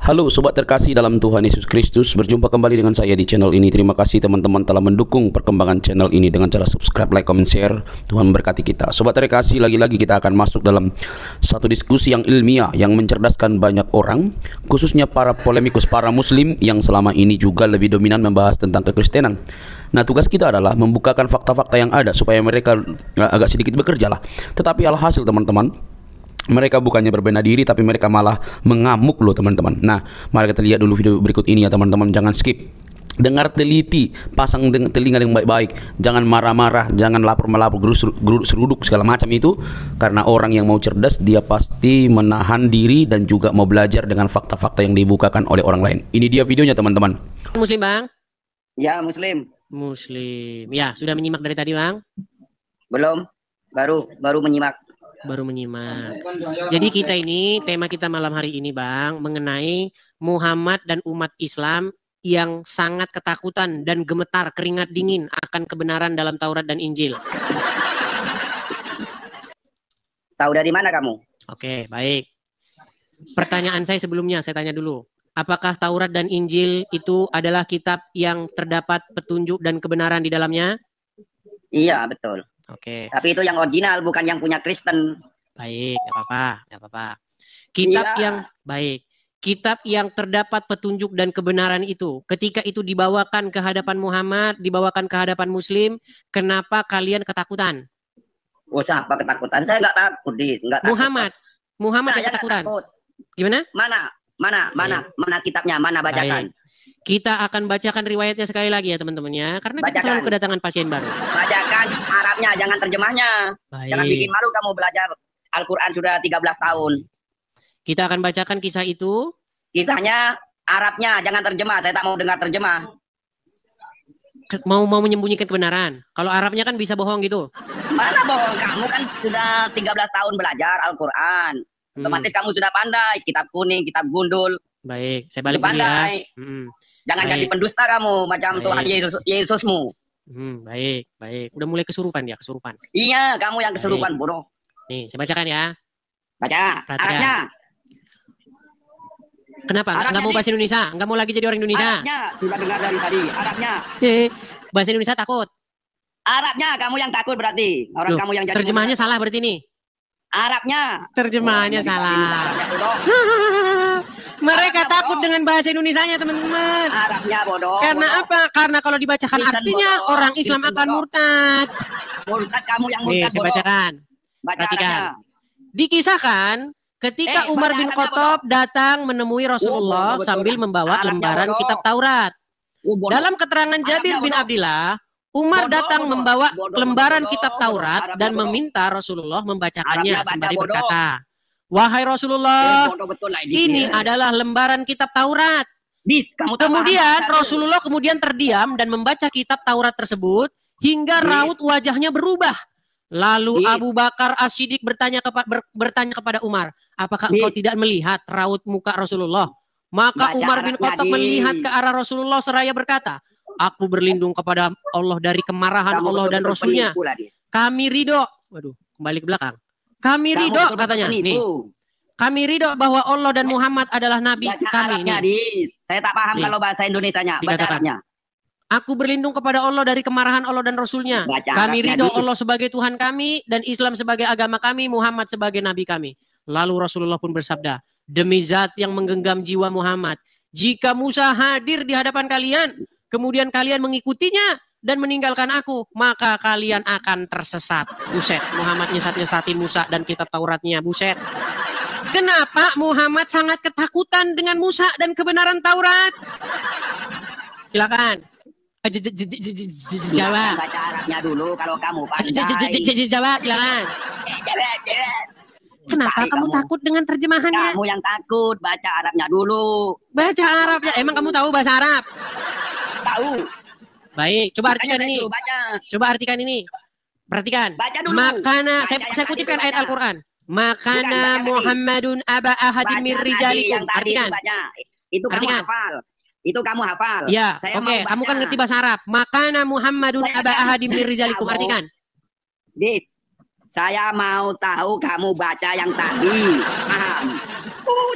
Halo sobat terkasih dalam Tuhan Yesus Kristus, berjumpa kembali dengan saya di channel ini. Terima kasih teman-teman telah mendukung perkembangan channel ini dengan cara subscribe, like, comment, share. Tuhan berkati kita. Sobat terkasih, lagi-lagi kita akan masuk dalam satu diskusi yang ilmiah yang mencerdaskan banyak orang, khususnya para polemikus, para muslim yang selama ini juga lebih dominan membahas tentang kekristenan. Nah, tugas kita adalah membukakan fakta-fakta yang ada supaya mereka agak sedikit bekerja lah. Tetapi alhasil teman-teman, mereka bukannya berbenah diri, tapi mereka malah mengamuk loh teman-teman. Nah, mari kita lihat dulu video berikut ini ya teman-teman. Jangan skip. Dengar teliti, pasang telinga dengan baik-baik. Jangan marah-marah, jangan lapor-melapor, seruduk segala macam itu. Karena orang yang mau cerdas, dia pasti menahan diri dan juga mau belajar dengan fakta-fakta yang dibukakan oleh orang lain. Ini dia videonya teman-teman. Muslim bang? Ya Muslim. Muslim. Ya, sudah menyimak dari tadi bang? Belum, baru menyimak. Baru menyimak. Jadi kita ini, tema kita malam hari ini bang, mengenai Muhammad dan umat Islam yang sangat ketakutan dan gemetar keringat dingin akan kebenaran dalam Taurat dan Injil. Tahu dari mana kamu? Oke, baik. Pertanyaan saya sebelumnya, saya tanya dulu. Apakah Taurat dan Injil itu adalah kitab yang terdapat petunjuk dan kebenaran di dalamnya? Iya, betul. Oke. Tapi itu yang original, bukan yang punya Kristen. Baik, nggak apa-apa, nggak apa-apa. Kitab yang baik, kitab yang terdapat petunjuk dan kebenaran itu, ketika itu dibawakan ke hadapan Muhammad, dibawakan ke hadapan Muslim, kenapa kalian ketakutan? Oh, siapa ketakutan? Saya nggak takut, nggak takut. Muhammad yang ketakutan. Gimana? Mana kitabnya? Mana bacakan? Baik. Kita akan bacakan riwayatnya sekali lagi ya teman-teman ya, karena kita selalu kedatangan pasien baru. Bacakan Arabnya, jangan terjemahnya. Baik. Jangan bikin malu kamu belajar Al-Quran sudah 13 tahun. Kita akan bacakan kisah itu. Kisahnya Arabnya, jangan terjemah. Saya tak mau dengar terjemah. Mau menyembunyikan kebenaran. Kalau Arabnya kan bisa bohong gitu. Mana bohong? Kamu kan sudah 13 tahun belajar Al-Quran. Otomatis kamu sudah pandai. Kitab kuning, kitab gundul. Baik, saya balik dulu ya. Jangan jadi pendusta kamu macam Tuhan Yesusmu. Baik. Udah mulai kesurupan ya, kesurupan. Iya, kamu yang kesurupan, bodoh. Nih, saya bacakan ya. Baca. Arabnya. Kenapa? Enggak mau bahasa Indonesia? Enggak mau lagi jadi orang Indonesia? Arabnya, sudah dengar dari tadi. Arabnya. Bahasa Indonesia takut. Arabnya, kamu yang takut berarti. Orang kamu yang jadi. Terjemahannya salah berarti nih. Arabnya. Terjemahannya salah. Mereka takut dengan bahasa Indonesianya teman-teman. Arabnya bodoh. Karena apa? Karena kalau dibacakan artinya orang Islam akan murtad. Murtad kamu yang murtad. Saya bacakan. Perhatikan. Dikisahkan ketika Umar bin Khattab datang menemui Rasulullah sambil membawa lembaran kitab Taurat. Dalam keterangan Jabir bin Abdillah, Umar datang membawa lembaran kitab Taurat dan meminta Rasulullah membacakannya sembari berkata, "Wahai Rasulullah, ini adalah lembaran kitab Taurat." Kemudian Rasulullah terdiam dan membaca kitab Taurat tersebut hingga raut wajahnya berubah. Lalu Abu Bakar As-Siddiq bertanya kepada Umar, "Apakah engkau tidak melihat raut muka Rasulullah?" Maka Umar bin Khattab melihat ke arah Rasulullah seraya berkata, "Aku berlindung kepada Allah dari kemarahan Allah dan Rasulnya. Kami ridho." Waduh, kembali ke belakang. Kami ridho katanya. Nih. Kami ridho bahwa Allah dan Muhammad adalah nabi kami. Saya tak paham kalau bahasa Indonesianya. Baca Arabnya. Aku berlindung kepada Allah dari kemarahan Allah dan Rasulnya. Kami ridho Allah sebagai Tuhan kami dan Islam sebagai agama kami, Muhammad sebagai nabi kami. Lalu Rasulullah pun bersabda, "Demi zat yang menggenggam jiwa Muhammad, jika Musa hadir di hadapan kalian, kemudian kalian mengikutinya dan meninggalkan aku, maka kalian akan tersesat." Buset, Muhammad nyesat-nyesatin Musa dan kitab Tauratnya, buset. Kenapa Muhammad sangat ketakutan dengan Musa dan kebenaran Taurat? Silakan. Jawab. Baca Arabnya dulu kalau kamu pandai. Jawab, silakan. Kenapa kamu takut dengan terjemahannya? Kamu yang takut, baca Arabnya dulu. Baca Arabnya. Emang kamu tahu bahasa Arab? Tahu. Baik, coba artikan ini. Coba artikan ini. Perhatikan. Baca dulu. Makana, saya kutipkan ayat Al-Quran. Makana Muhammadun aba ahadin min rijalikum. Artikan. Itu kamu hafal. Itu kamu hafal. Ya, oke. Kamu kan ngerti bahasa Arab. Makana Muhammadun aba ahadin min rijalikum. Artikan. Saya mau tahu kamu baca yang tadi. Paham?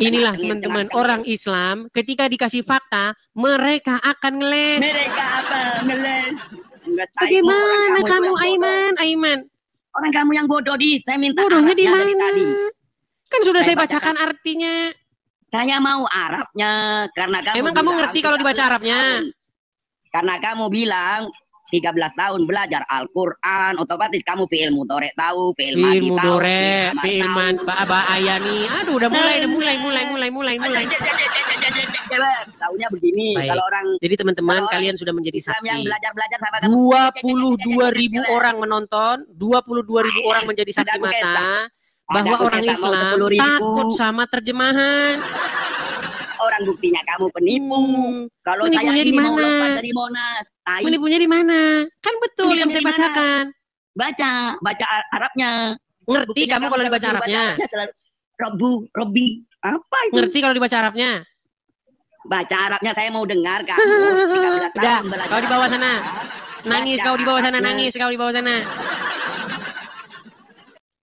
Inilah teman-teman, orang Islam ketika dikasih fakta, mereka akan ngeles. Mereka apa? Ngeles. Bagaimana kamu, Aiman? Orang kamu yang bodoh saya minta bodohnya di mana? Tadi. Kan sudah saya bacakan artinya. Saya mau Arabnya karena kamu. Emang kamu ngerti kalau dibaca Arabnya? Karena kamu bilang 13 tahun belajar Al-Quran, otomatis kamu fi'il mudhari tahu, fi'il madi tahu, fi'il madi ayani. Aduh, udah mulai. Tahunya begini. Baik. Kalau orang, jadi teman-teman kalian sudah menjadi saksi. Yang belajar sama kamu. 22.000 orang menonton, 22.000 orang menjadi saksi mata bahwa orang Islam takut sama terjemahan. Orang buktinya kamu penipu. Kalau saya ini mau lepas dari Monas. Menipunya di mana? Kan betul yang saya bacakan. Baca Arabnya. Ngerti kamu kalau dibaca Arabnya? Robi. Apa itu? Ngerti kalau dibaca Arabnya? Baca Arabnya saya mau dengar kamu. Udah, kau di bawah sana. Nangis kau di bawah sana.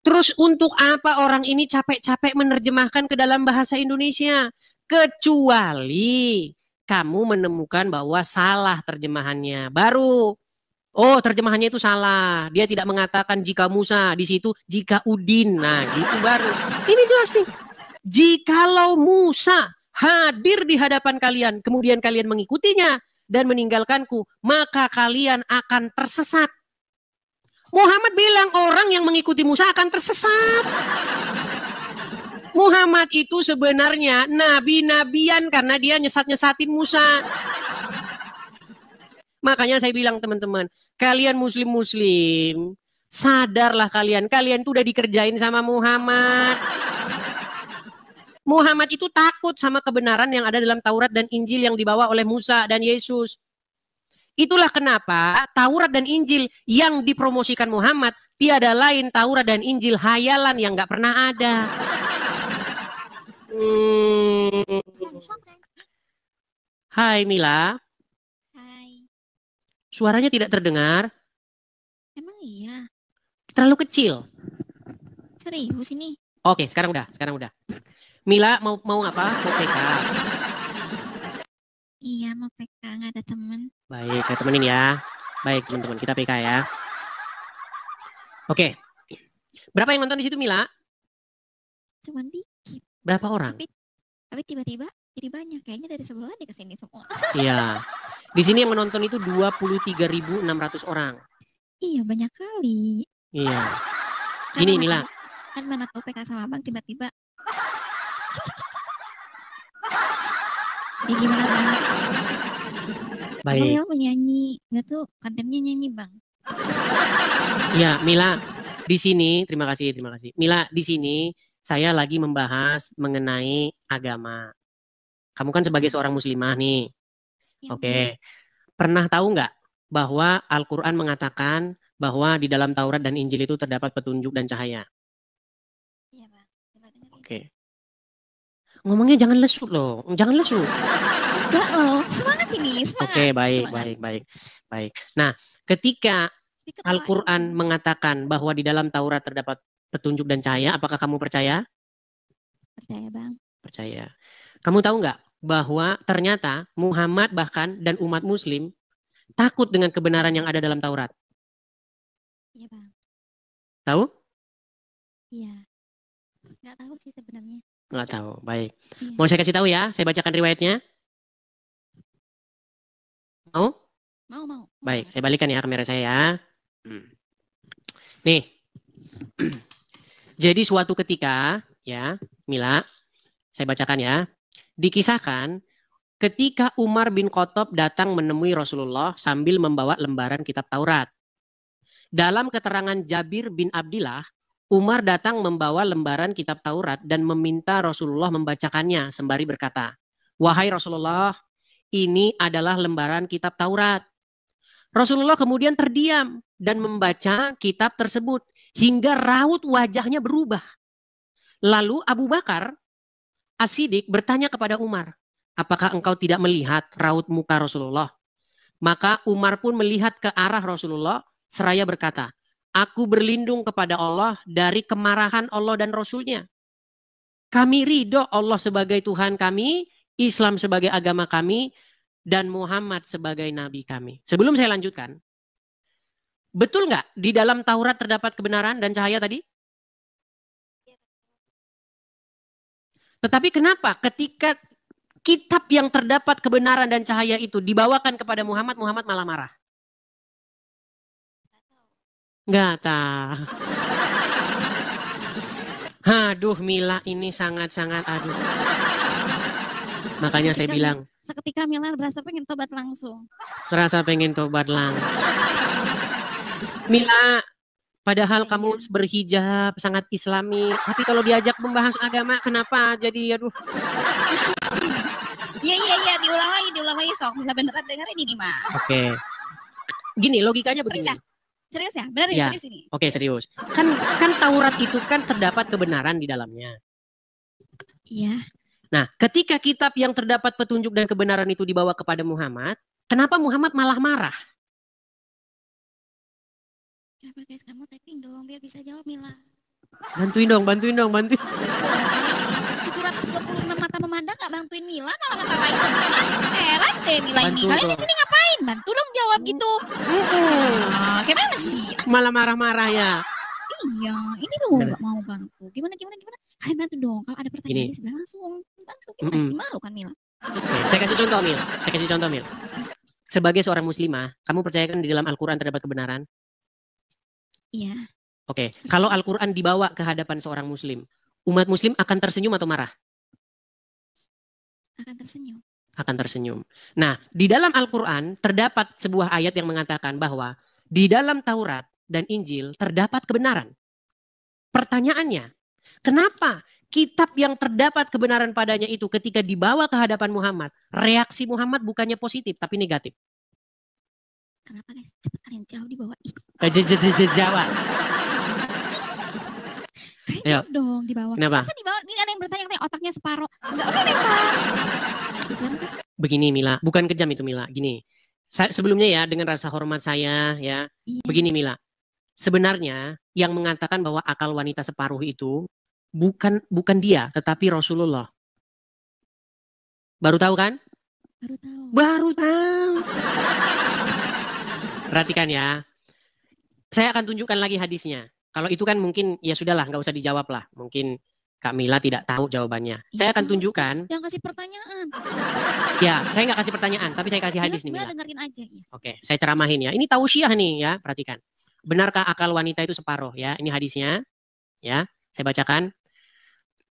Terus untuk apa orang ini capek-capek menerjemahkan ke dalam bahasa Indonesia? Kecuali kamu menemukan bahwa salah terjemahannya. Baru, oh terjemahannya itu salah. Dia tidak mengatakan jika Musa, di situ jika Udin. Nah gitu baru. Ini jelas nih. Jikalau Musa hadir di hadapan kalian, kemudian kalian mengikutinya dan meninggalkanku, maka kalian akan tersesat. Muhammad bilang orang yang mengikuti Musa akan tersesat. Muhammad itu sebenarnya nabi-nabian karena dia nyesat-nyesatin Musa. Makanya saya bilang teman-teman, kalian muslim-muslim, sadarlah kalian tuh udah dikerjain sama Muhammad. Muhammad itu takut sama kebenaran yang ada dalam Taurat dan Injil yang dibawa oleh Musa dan Yesus. Itulah kenapa Taurat dan Injil yang dipromosikan Muhammad tiada lain Taurat dan Injil hayalan yang nggak pernah ada. Hai Mila. Hai. Suaranya tidak terdengar. Emang iya? Terlalu kecil. Serius ini? Oke, sekarang udah. Mila mau apa? Mau PK. Iya, mau PK, nggak ada teman. Baik, saya temenin ya. Baik, teman-teman, kita PK ya. Oke. Berapa yang nonton di situ, Mila? Cuman dikit. Berapa orang? Tapi tiba-tiba jadi banyak. Kayaknya dari sebelah deh ke sini semua. Iya. Di sini yang menonton itu 23.600 orang. Iya, banyak kali. Iya. Gini, Mila. Kan mana tahu PK sama Abang tiba-tiba. Ya gimana Bang? Baik. Abang menyanyi. Nggak tuh kontennya nyanyi Bang. Iya, Mila. Di sini, terima kasih. Mila, di sini saya lagi membahas mengenai agama. Kamu kan sebagai seorang muslimah nih. Ya, Oke. Pernah tahu nggak bahwa Al-Quran mengatakan bahwa di dalam Taurat dan Injil itu terdapat petunjuk dan cahaya? Iya Bang. Oke. Ngomongnya jangan lesu loh. Jangan lesu. Enggak loh. Semangat ini. Semangat. Oke, baik. Nah, ketika Al-Quran mengatakan bahwa di dalam Taurat terdapat petunjuk dan cahaya, apakah kamu percaya? Percaya Bang. Percaya. Kamu tahu nggak bahwa ternyata Muhammad bahkan dan umat muslim takut dengan kebenaran yang ada dalam Taurat? Iya Bang. Tahu? Iya. Nggak tahu sih sebenarnya. Nggak tahu, baik. Iya. Mau saya kasih tahu ya, saya bacakan riwayatnya. Mau? Mau. Baik, saya balikan ya kamera saya ya. Nih. Jadi suatu ketika, ya, Mila, saya bacakan ya. Dikisahkan ketika Umar bin Khattab datang menemui Rasulullah sambil membawa lembaran kitab Taurat. Dalam keterangan Jabir bin Abdillah, Umar datang membawa lembaran kitab Taurat dan meminta Rasulullah membacakannya sembari berkata, "Wahai Rasulullah, ini adalah lembaran kitab Taurat." Rasulullah kemudian terdiam dan membaca kitab tersebut hingga raut wajahnya berubah. Lalu Abu Bakar As-Siddiq bertanya kepada Umar, "Apakah engkau tidak melihat raut muka Rasulullah?" Maka Umar pun melihat ke arah Rasulullah seraya berkata, "Aku berlindung kepada Allah dari kemarahan Allah dan Rasulnya." Kami ridho Allah sebagai Tuhan kami, Islam sebagai agama kami, dan Muhammad sebagai nabi kami. Sebelum saya lanjutkan, betul nggak di dalam Taurat terdapat kebenaran dan cahaya tadi? Tetapi kenapa ketika kitab yang terdapat kebenaran dan cahaya itu dibawakan kepada Muhammad, Muhammad malah marah? Nggak tahu. Aduh, Mila ini sangat-sangat aduh. Makanya saya bilang. Seketika Mila berasa pengen tobat langsung. Serasa pengen tobat langsung. Mila, padahal kamu berhijab, sangat islami. Tapi kalau diajak membahas agama, kenapa jadi aduh. Iya, diulang lagi sok. Mila beneran dengerin ini mah. Oke. Gini, logikanya begini. Serius ya? Benar ya, serius ini? Oke, serius. Kan Taurat itu kan terdapat kebenaran di dalamnya. Iya. Nah, ketika kitab yang terdapat petunjuk dan kebenaran itu dibawa kepada Muhammad, kenapa Muhammad malah marah? Coba guys, kamu typing dong biar bisa jawab Mila. Bantuin dong. 725 mata memandang gak bantuin Mila, malah ngapain semua. Heran deh Mila ini. Kalian di sini ngapain? Bantu dong jawab gitu. Gimana sih? Malah marah-marah ya. Iya, ini loh gak mau bantu. Gimana? Kalian bantu dong. Kalau ada pertanyaan di sebelah langsung bantu. Gimana sih, malu kan Mila? Oke, saya kasih contoh Mil. Sebagai seorang muslimah, kamu percayakan di dalam Al-Quran terdapat kebenaran? Iya. Oke, kalau Al-Quran dibawa ke hadapan seorang muslim, umat muslim akan tersenyum atau marah? Akan tersenyum. Nah, di dalam Al-Quran terdapat sebuah ayat yang mengatakan bahwa di dalam Taurat dan Injil terdapat kebenaran. Pertanyaannya, kenapa kitab yang terdapat kebenaran padanya itu ketika dibawa ke hadapan Muhammad, reaksi Muhammad bukannya positif tapi negatif? Kenapa guys? Cepat kalian jawab di bawah. Jawab. Kalian jawab dong di bawah. Kenapa? Masa di bawah ini ada yang bertanya otaknya separuh. Enggak, udah lempar. Begini Mila, bukan kejam itu Mila. Gini, sebelumnya ya dengan rasa hormat saya ya. Iya. Begini Mila, sebenarnya yang mengatakan bahwa akal wanita separuh itu bukan dia, tetapi Rasulullah. Baru tahu kan? Baru tahu. Perhatikan ya. Saya akan tunjukkan lagi hadisnya. Kalau itu kan mungkin ya sudahlah, nggak usah dijawab lah. Mungkin Kak Mila tidak tahu jawabannya. Ya, saya akan tunjukkan. Yang kasih pertanyaan. Ya, saya nggak kasih pertanyaan, tapi saya kasih hadis nih Mila. Dengerin aja. Ya. Oke, saya ceramahin ya. Ini tausiah nih ya, perhatikan. Benarkah akal wanita itu separuh ya? Ini hadisnya. Ya, saya bacakan.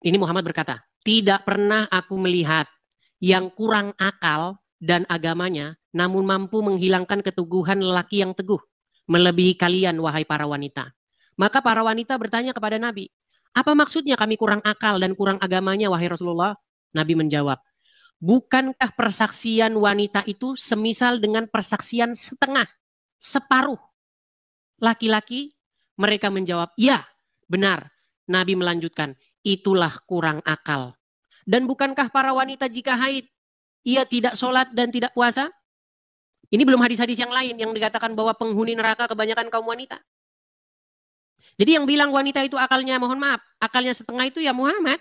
Ini Muhammad berkata, tidak pernah aku melihat yang kurang akal dan agamanya, namun mampu menghilangkan keteguhan lelaki yang teguh, melebihi kalian wahai para wanita. Maka para wanita bertanya kepada Nabi, apa maksudnya kami kurang akal dan kurang agamanya wahai Rasulullah? Nabi menjawab, bukankah persaksian wanita itu semisal dengan persaksian setengah, separuh? Laki-laki mereka menjawab, ya benar. Nabi melanjutkan, itulah kurang akal. Dan bukankah para wanita jika haid, ia tidak sholat dan tidak puasa? Ini belum hadis-hadis yang lain yang dikatakan bahwa penghuni neraka kebanyakan kaum wanita. Jadi yang bilang wanita itu akalnya, mohon maaf, akalnya setengah itu ya Muhammad.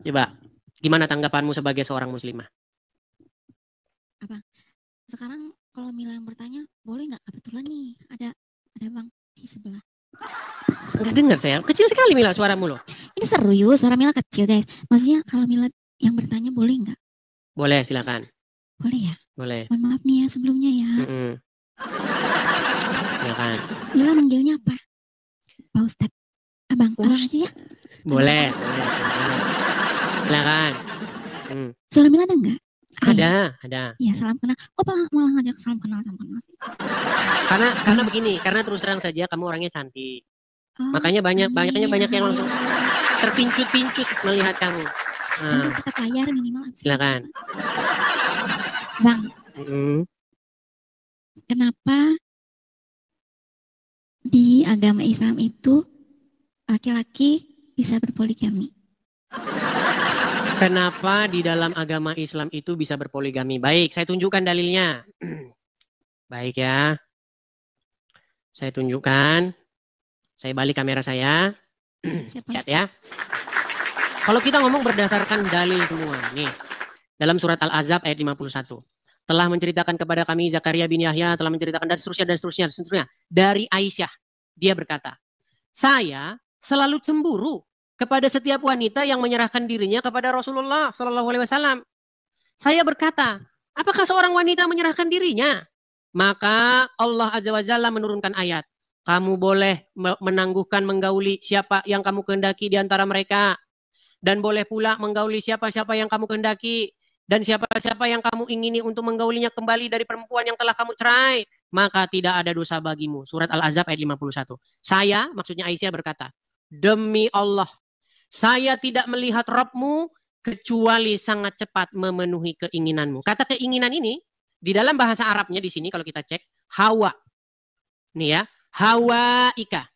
Coba, gimana tanggapanmu sebagai seorang muslimah? Apa? Sekarang kalau Mila yang bertanya, boleh nggak? Kebetulan nih ada bang di sebelah. Nggak dengar saya, kecil sekali Mila suaramu loh. Ini serius, suara Mila kecil guys. Maksudnya kalau Mila yang bertanya boleh nggak? Boleh, silakan. Boleh ya? Boleh. Mohon maaf nih ya sebelumnya ya. Silakan. Mila manggilnya apa? Pak Ustadz. Abang aja ya? Boleh. Silakan. Suara Mila ada nggak? Ada. Iya, salam kenal. Kok malah ngajak salam kenal sih? Karena begini, karena terus terang saja kamu orangnya cantik. Makanya banyak yang langsung terpincut-pincut melihat kamu. Kita bayar minimal. Silakan. Bang. Kenapa di agama Islam itu laki-laki bisa berpoligami? Kenapa di dalam agama Islam itu bisa berpoligami? Baik, saya tunjukkan dalilnya. Baik ya. Saya tunjukkan. Saya balik kamera saya. Siapa Lihat ya. Kalau kita ngomong berdasarkan dalil semua. Nih. Dalam surat Al-Ahzab ayat 51. Telah menceritakan kepada kami Zakaria bin Yahya, telah menceritakan dan seterusnya. Dari Aisyah. Dia berkata, saya selalu cemburu kepada setiap wanita yang menyerahkan dirinya kepada Rasulullah SAW. Saya berkata, apakah seorang wanita menyerahkan dirinya? Maka Allah Azza wa Jalla menurunkan ayat. Kamu boleh menangguhkan menggauli siapa yang kamu kehendaki di antara mereka. Dan boleh pula menggauli siapa-siapa yang kamu kehendaki. Dan siapa-siapa yang kamu ingini untuk menggaulinya kembali dari perempuan yang telah kamu cerai. Maka tidak ada dosa bagimu. Surat Al-Ahzab ayat 51. Saya, maksudnya Aisyah berkata, demi Allah, saya tidak melihat Rabbmu kecuali sangat cepat memenuhi keinginanmu. Kata keinginan ini, di dalam bahasa Arabnya di sini kalau kita cek, hawa. Nih ya. Hawa ika.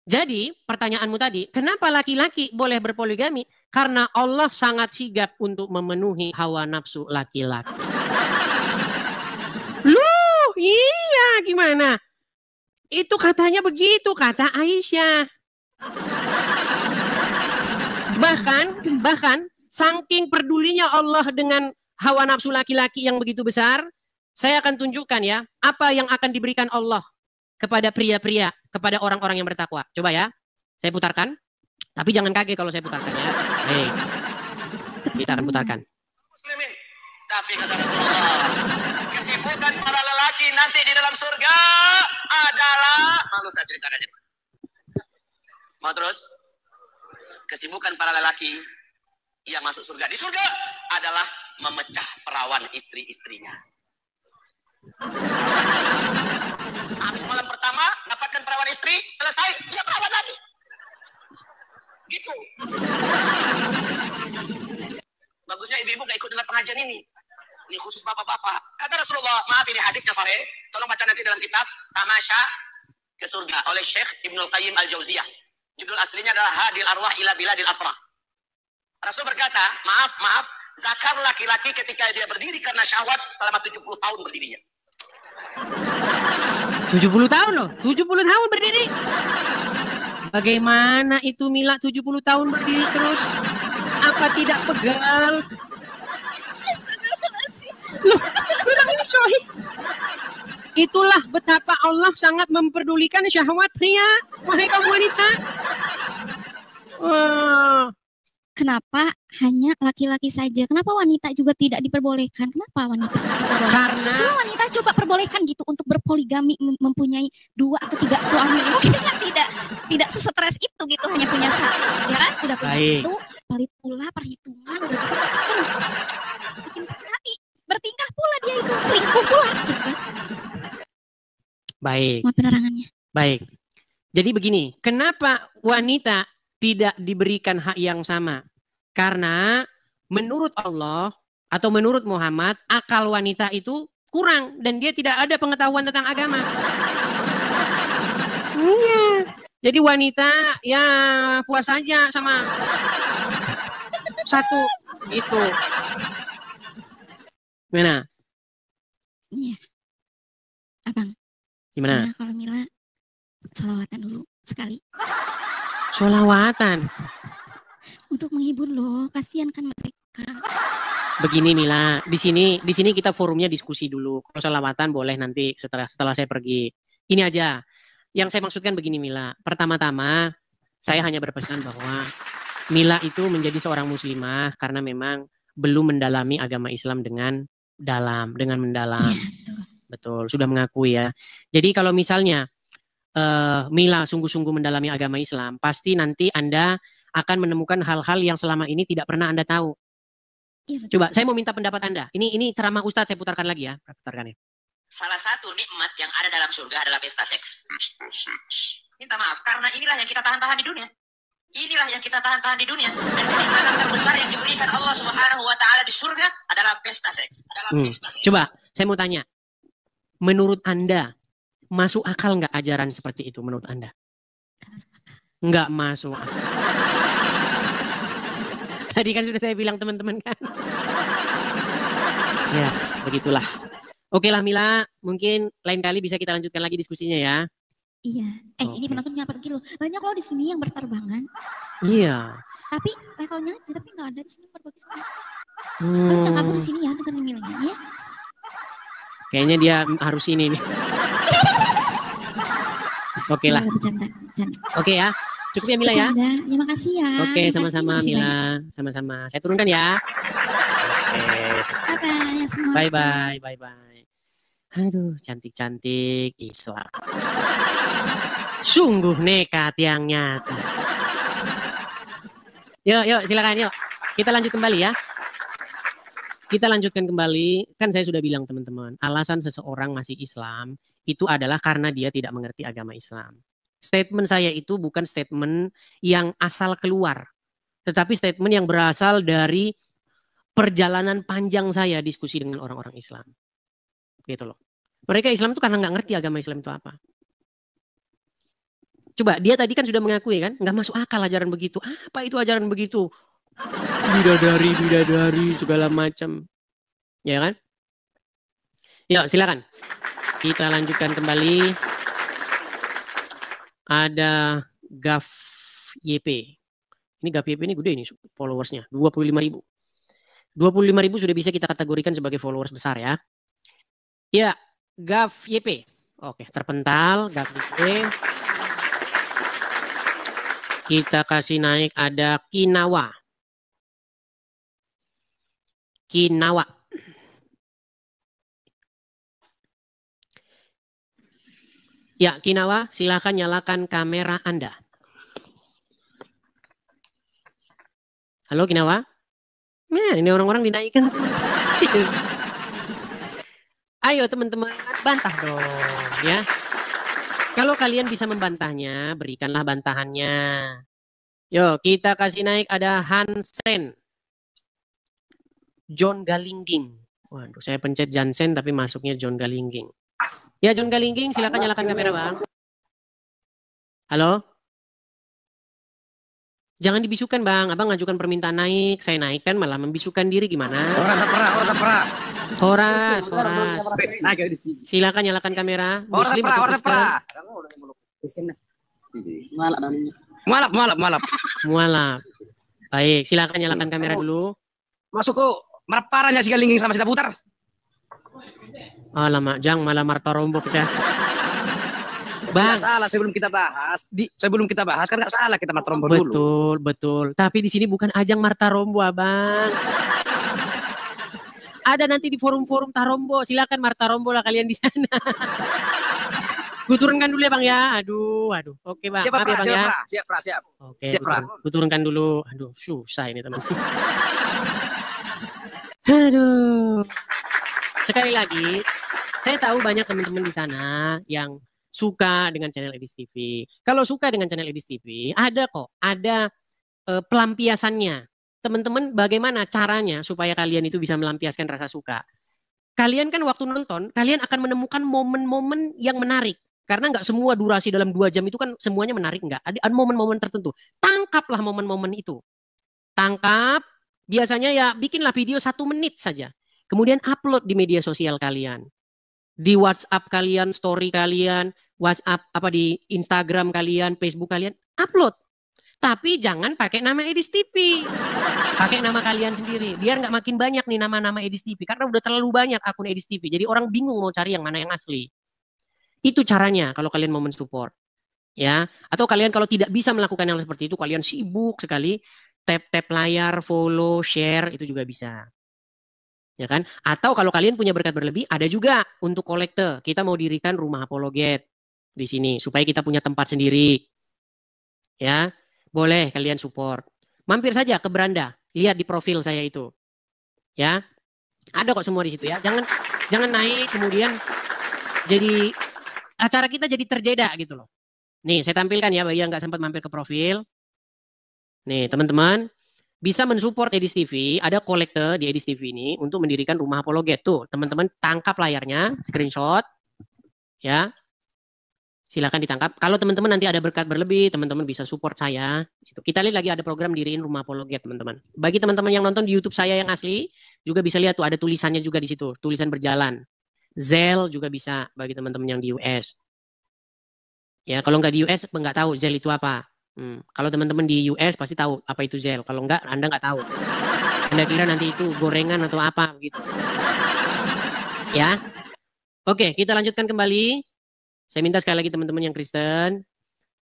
Jadi pertanyaanmu tadi, kenapa laki-laki boleh berpoligami? Karena Allah sangat sigap untuk memenuhi hawa nafsu laki-laki. Loh, iya gimana? Itu katanya begitu, kata Aisyah. Bahkan saking pedulinya Allah dengan hawa nafsu laki-laki yang begitu besar, saya akan tunjukkan ya, apa yang akan diberikan Allah kepada pria-pria, kepada orang-orang yang bertakwa. Coba ya, saya putarkan. Tapi jangan kaget kalau saya putarkan ya. Hei, kita akan putarkan. Muslimin. Tapi kata Rasulullah, kesibukan para lelaki nanti di dalam surga adalah, malu saya ceritakan ya. Mau terus? Kesibukan para lelaki yang masuk surga di surga adalah memecah perawan istri-istrinya. Habis malam pertama, dapatkan perawan istri, selesai, dia perawat lagi. Gitu. Bagusnya ibu-ibu gak ikut dengan pengajian ini. Ini khusus bapak-bapak. Kata Rasulullah, maaf ini hadisnya sore, tolong baca nanti dalam kitab Tamasya ke Surga oleh Syekh Ibnul Qayyim Al-Jauziyah. Judul aslinya adalah Hadil Arwah ila Biladil Afrah. Rasul berkata, maaf, zakar laki-laki ketika dia berdiri karena syahwat selama 70 tahun berdirinya. 70 tahun loh, 70 tahun berdiri. Bagaimana itu Mila 70 tahun berdiri terus? Apa tidak pegal? Loh, bilang ini sahih. Itulah betapa Allah sangat memperdulikan syahwat pria. Wahai kaum wanita. Kenapa hanya laki-laki saja? Kenapa wanita juga tidak diperbolehkan? Kenapa wanita? Karena Coba wanita coba perbolehkan gitu untuk berpoligami, mempunyai 2 atau 3 suami. Mungkin kan tidak sesetres itu gitu, hanya punya 1, ya kan? Udah punya 1, pelit pula perhitungan, udah gitu. Bikin sakit hati. Bertingkah pula dia itu, selingkuh pula gitu kan. baik. Mohon penerangannya. Baik. Jadi begini, kenapa wanita tidak diberikan hak yang sama? Karena menurut Allah atau menurut Muhammad, akal wanita itu kurang dan dia tidak ada pengetahuan tentang agama. Iya. Jadi wanita ya puas saja sama 1 gitu. Gimana? Iya. Abang. Gimana? Kalau Mila sholawatan dulu sekali. Sholawatan. Untuk menghibur loh, kasihan kan mereka. Begini Mila, di sini kita forumnya diskusi dulu. Kalau sholawatan boleh nanti setelah saya pergi. Ini aja. Yang saya maksudkan begini Mila. Pertama-tama saya hanya berpesan bahwa Mila itu menjadi seorang muslimah karena memang belum mendalami agama Islam dengan mendalam. Ya, betul, sudah mengakui ya. Jadi kalau misalnya Mila sungguh-sungguh mendalami agama Islam, pasti nanti Anda akan menemukan hal-hal yang selama ini tidak pernah Anda tahu. Ya, Coba, saya mau minta pendapat Anda. Ini ceramah Ustadz, saya putarkan lagi ya. Putarkan ya. Salah satu nikmat yang ada dalam surga adalah pesta seks. Minta maaf, karena inilah yang kita tahan-tahan di dunia. Inilah yang kita tahan-tahan di dunia. Dan kenikmatan terbesar yang diberikan Allah Subhanahu wa Ta'ala di surga adalah pesta seks. Coba, saya mau tanya. Menurut Anda, masuk akal nggak ajaran seperti itu menurut Anda? Nggak masuk. Tadi kan sudah saya bilang teman-teman kan. Ya, begitulah. Oke lah Mila, mungkin lain kali bisa kita lanjutkan lagi diskusinya ya. Iya. Ini penontonnya pergi loh. Banyak loh di sini yang berterbangan. Iya. Tapi levelnya aja, tapi nggak ada di sini berbagi semua. Kan bisa kabur di sini ya dengan milihnya ya. Kayaknya dia harus ini nih. Oke lah. Bercanda. Oke ya. Cukup ya Mila ya. Ya makasih ya. Oke, sama-sama Mila. Sama-sama. Saya turunkan ya. Oke. Bye-bye. Aduh, cantik-cantik Islam. Sungguh nekat yang nyata. Yuk, silakan yuk. Kita lanjut kembali ya. Kita lanjutkan kembali. Kan saya sudah bilang teman-teman, alasan seseorang masih Islam itu adalah karena dia tidak mengerti agama Islam. Statement saya itu bukan statement yang asal keluar, tetapi statement yang berasal dari perjalanan panjang saya diskusi dengan orang-orang Islam. Gitu loh. Mereka Islam itu karena nggak ngerti agama Islam itu apa. Coba, dia tadi kan sudah mengakui kan, nggak masuk akal ajaran begitu. Apa itu ajaran begitu? Bidadari, segala macam. Ya kan? Yuk, silakan. Kita lanjutkan kembali. Ada Gaf YP. Ini Gaf YP ini gede ini followersnya, 25.000. 25.000 sudah bisa kita kategorikan sebagai followers besar ya. Ya, Gaf YP. Oke, terpental Gaf YP. Kita kasih naik ada Kinawa. Ya, Kinawa, silakan nyalakan kamera Anda. Halo Kinawa. Nah, ini orang-orang dinaikkan. Ayo teman-teman, bantah dong ya. Kalau kalian bisa membantahnya, berikanlah bantahannya. Yuk, kita kasih naik ada Hansen. John Galingging. Waduh, saya pencet Jansen tapi masuknya John Galingging. Ya, John Galingging, silakan nyalakan kamera, Bang. Halo? Jangan dibisukan, Bang. Abang ngajukan permintaan naik. Saya naikkan malah membisukan diri gimana? Horas. Silakan nyalakan kamera. Muslim atau Kristen? Mualaf. Baik, silakan nyalakan kamera dulu. Masuk kok. Marparanya si Galingging sama si Putar. Alamak, Jang malah Marta Rombo kita. Bang, salah sebelum kita bahas. Sebelum kita bahas kan nggak salah kita Marta Rombo dulu. Betul. Tapi di sini bukan ajang Marta Rombo, Abang. Ada nanti di forum-forum Tarombo. Silakan Marta Rombo lah kalian di sana. Gue turunkan dulu ya Bang ya. Aduh. Oke Bang. Siap. Oke. Gue turunkan dulu. Aduh, susah ini teman. Aduh. Sekali lagi, saya tahu banyak teman-teman di sana yang suka dengan channel Edis TV. Kalau suka dengan channel Edis TV, ada pelampiasannya. Teman-teman, bagaimana caranya supaya kalian itu bisa melampiaskan rasa suka? Kalian kan waktu nonton, kalian akan menemukan momen-momen yang menarik. Karena nggak semua durasi dalam 2 jam itu kan semuanya menarik, nggak. Ada momen-momen tertentu. Tangkaplah momen-momen itu. Tangkap, biasanya ya bikinlah video 1 menit saja. Kemudian upload di media sosial kalian. Di WhatsApp kalian, story kalian, WhatsApp di Instagram kalian, Facebook kalian, upload. Tapi jangan pakai nama Edis TV. Pakai nama kalian sendiri. Biar nggak makin banyak nih nama-nama Edis TV. Karena udah terlalu banyak akun Edis TV. Jadi orang bingung mau cari yang mana yang asli. Itu caranya kalau kalian mau mensupport. Ya. Atau kalian kalau tidak bisa melakukan yang seperti itu, kalian sibuk sekali, tap layar, follow, share, itu juga bisa. Ya kan? Atau kalau kalian punya berkat berlebih, ada juga untuk kolektor. Kita mau dirikan rumah apologet di sini supaya kita punya tempat sendiri. Ya. Boleh kalian support. Mampir saja ke beranda, lihat di profil saya itu. Ya. Ada kok semua di situ ya. Jangan naik kemudian jadi acara kita jadi terjeda gitu loh. Nih, saya tampilkan ya bagi yang nggak sempat mampir ke profil. Nih, teman-teman bisa mensupport Edis TV, ada kolektor di Edis TV ini untuk mendirikan rumah apologet tuh. Teman-teman tangkap layarnya, screenshot. Ya. Silakan ditangkap. Kalau teman-teman nanti ada berkat berlebih, teman-teman bisa support saya. Kita lihat lagi ada program diriin rumah apologet, teman-teman. Bagi teman-teman yang nonton di YouTube saya yang asli, juga bisa lihat tuh ada tulisannya juga di situ, tulisan berjalan. Zelle juga bisa bagi teman-teman yang di US. Ya, kalau nggak di US nggak tahu Zelle itu apa. Kalau teman-teman di US pasti tahu apa itu Zelle. Kalau nggak, Anda nggak tahu. Anda kira nanti itu gorengan atau apa gitu. Ya. Oke, kita lanjutkan kembali. Saya minta sekali lagi teman-teman yang Kristen,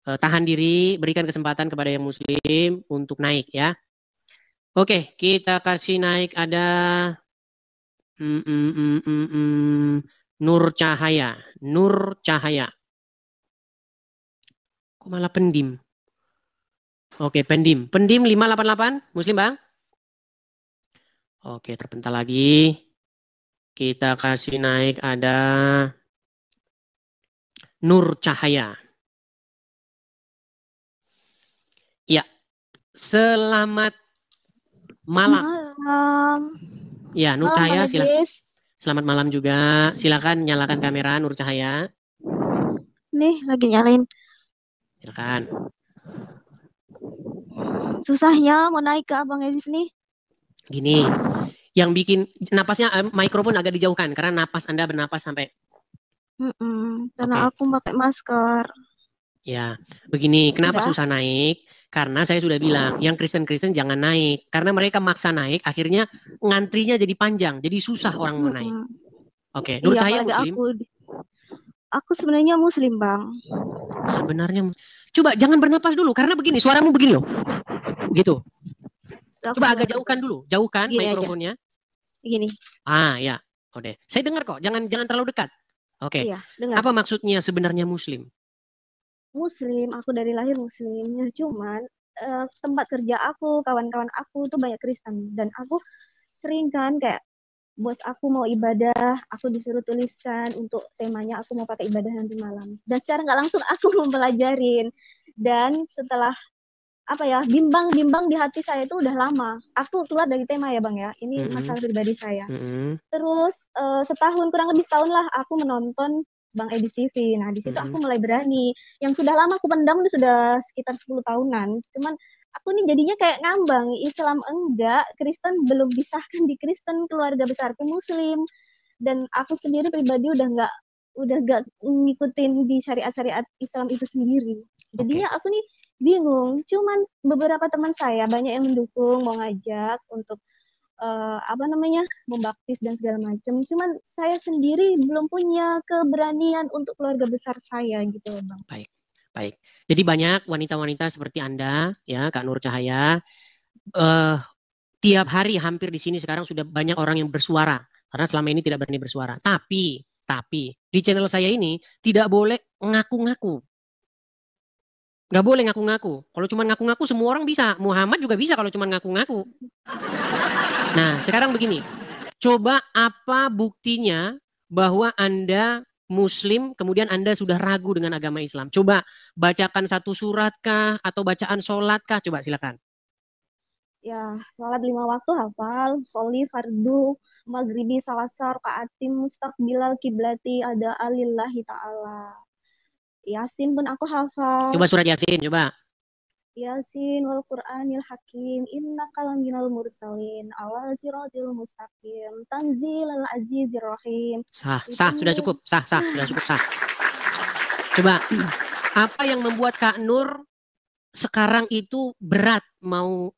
tahan diri, berikan kesempatan kepada yang Muslim untuk naik ya. Oke, kita kasih naik ada Nur Cahaya. Nur Cahaya. Kok malah pendim? Oke, pendim. Pendim 588, Muslim Bang? Oke, terpental lagi. Kita kasih naik ada Nur Cahaya. Ya, selamat malam. Ya, Nur Cahaya, silakan. Selamat malam juga. Silakan nyalakan kamera Nur Cahaya. Nih, lagi nyalain. Silakan. Susahnya mau naik ke Abang Edis nih. Gini, yang bikin napasnya mikrofon agak dijauhkan karena napas Anda bernapas sampai. Karena aku pakai masker. Ya, begini. Kenapa susah naik? Karena saya sudah bilang, yang Kristen-Kristen jangan naik. Karena mereka maksa naik, akhirnya ngantrinya jadi panjang. Jadi susah orang mau naik. Oke, Nur Cahaya Muslim. Aku sebenarnya Muslim, Bang. Sebenarnya, coba jangan bernapas dulu. Karena begini, suaramu begini loh. Gitu. Coba agak jauhkan dulu. Jauhkan mikrofonnya. Begini. Ah, ya. Oke. Saya dengar kok. Jangan terlalu dekat. Oke. Iya, dengar. Apa maksudnya sebenarnya Muslim? Muslim, aku dari lahir Muslim. Ya, cuman tempat kerja aku, kawan-kawan aku tuh banyak Kristen. Dan aku sering kan kayak bos aku mau ibadah, aku disuruh tuliskan untuk temanya aku mau pakai ibadah nanti malam. Dan secara nggak langsung aku mempelajarin. Dan setelah bimbang di hati saya itu udah lama. Aku keluar dari tema ya Bang ya. Ini masalah pribadi saya. Terus kurang lebih setahun lah aku menonton Bang Edis TV. Nah di situ aku mulai berani. Yang sudah lama aku pendam itu sudah sekitar 10 tahunan. Cuman aku nih jadinya kayak ngambang. Islam enggak, Kristen belum disahkan di Kristen, keluarga besarku Muslim. Dan aku sendiri pribadi udah nggak ngikutin di syariat-syariat Islam itu sendiri. Jadinya aku nih bingung. Cuman beberapa teman saya banyak yang mendukung, mau ngajak untuk membaptis dan segala macam. Cuman saya sendiri belum punya keberanian untuk keluarga besar saya gitu, Bang. Baik. Jadi banyak wanita-wanita seperti Anda, ya, Kak Nur Cahaya. Tiap hari hampir di sini sekarang sudah banyak orang yang bersuara karena selama ini tidak berani bersuara. Tapi di channel saya ini tidak boleh ngaku-ngaku. Nggak boleh ngaku-ngaku. Kalau cuma ngaku-ngaku semua orang bisa. Muhammad juga bisa kalau cuma ngaku-ngaku. Nah, sekarang begini. Coba apa buktinya bahwa Anda Muslim, kemudian Anda sudah ragu dengan agama Islam? Coba bacakan satu surat kah? Atau bacaan sholat kah? Coba silakan. Ya, sholat 5 waktu hafal, sholi fardu, maghribi salasa rakaatim mustaqbilal kiblati ada alillahi ta'ala. Yasin pun aku hafal. Coba surat Yasin, coba. Yasin wal Qur'anil Hakim innaka laminal mursalin ala siratil mustaqim tanzilal azizir rahim. Sah, sudah cukup. Sah. Coba, apa yang membuat Kak Nur sekarang itu berat mau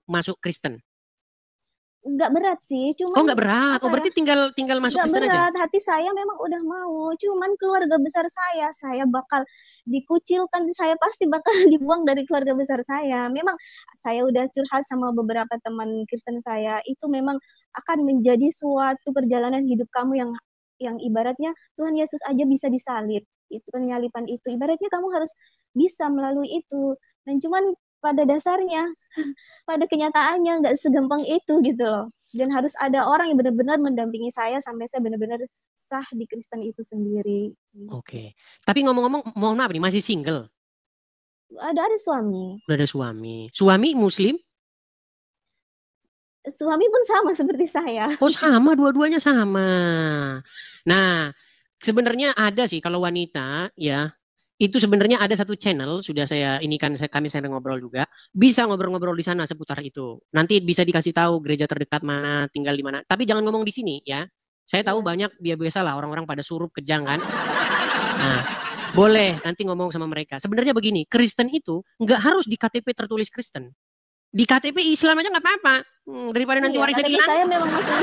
masuk Kristen? Enggak berat sih, cuman enggak berat. Berarti tinggal masuk Kristen aja. Hati saya memang udah mau, cuman keluarga besar saya bakal dikucilkan, saya pasti bakal dibuang dari keluarga besar saya. Memang saya udah curhat sama beberapa teman Kristen saya, itu memang akan menjadi suatu perjalanan hidup kamu yang ibaratnya Tuhan Yesus aja bisa disalib. Itu penyalipan itu, ibaratnya kamu harus bisa melalui itu. Dan cuman pada dasarnya, pada kenyataannya nggak segampang itu gitu loh. Dan harus ada orang yang benar-benar mendampingi saya sampai saya benar-benar sah di Kristen itu sendiri. Oke. Tapi ngomong-ngomong, mohon maaf nih, masih single? Ada suami. Udah ada suami. Suami Muslim? Suami pun sama seperti saya. Oh sama, dua-duanya sama. Nah, sebenarnya ada sih kalau wanita ya. Itu sebenarnya ada satu channel, sudah saya ini kan kami sering ngobrol juga, bisa ngobrol-ngobrol di sana seputar itu. Nanti bisa dikasih tahu gereja terdekat mana, tinggal di mana. Tapi jangan ngomong di sini ya. Saya tahu banyak dia biasalah orang-orang pada surup kejang kan. Nah, Boleh, nanti ngomong sama mereka. Sebenarnya begini, Kristen itu nggak harus di KTP tertulis Kristen. Di KTP Islam aja nggak apa-apa. Daripada nanti warisan KTP hilang. saya memang masih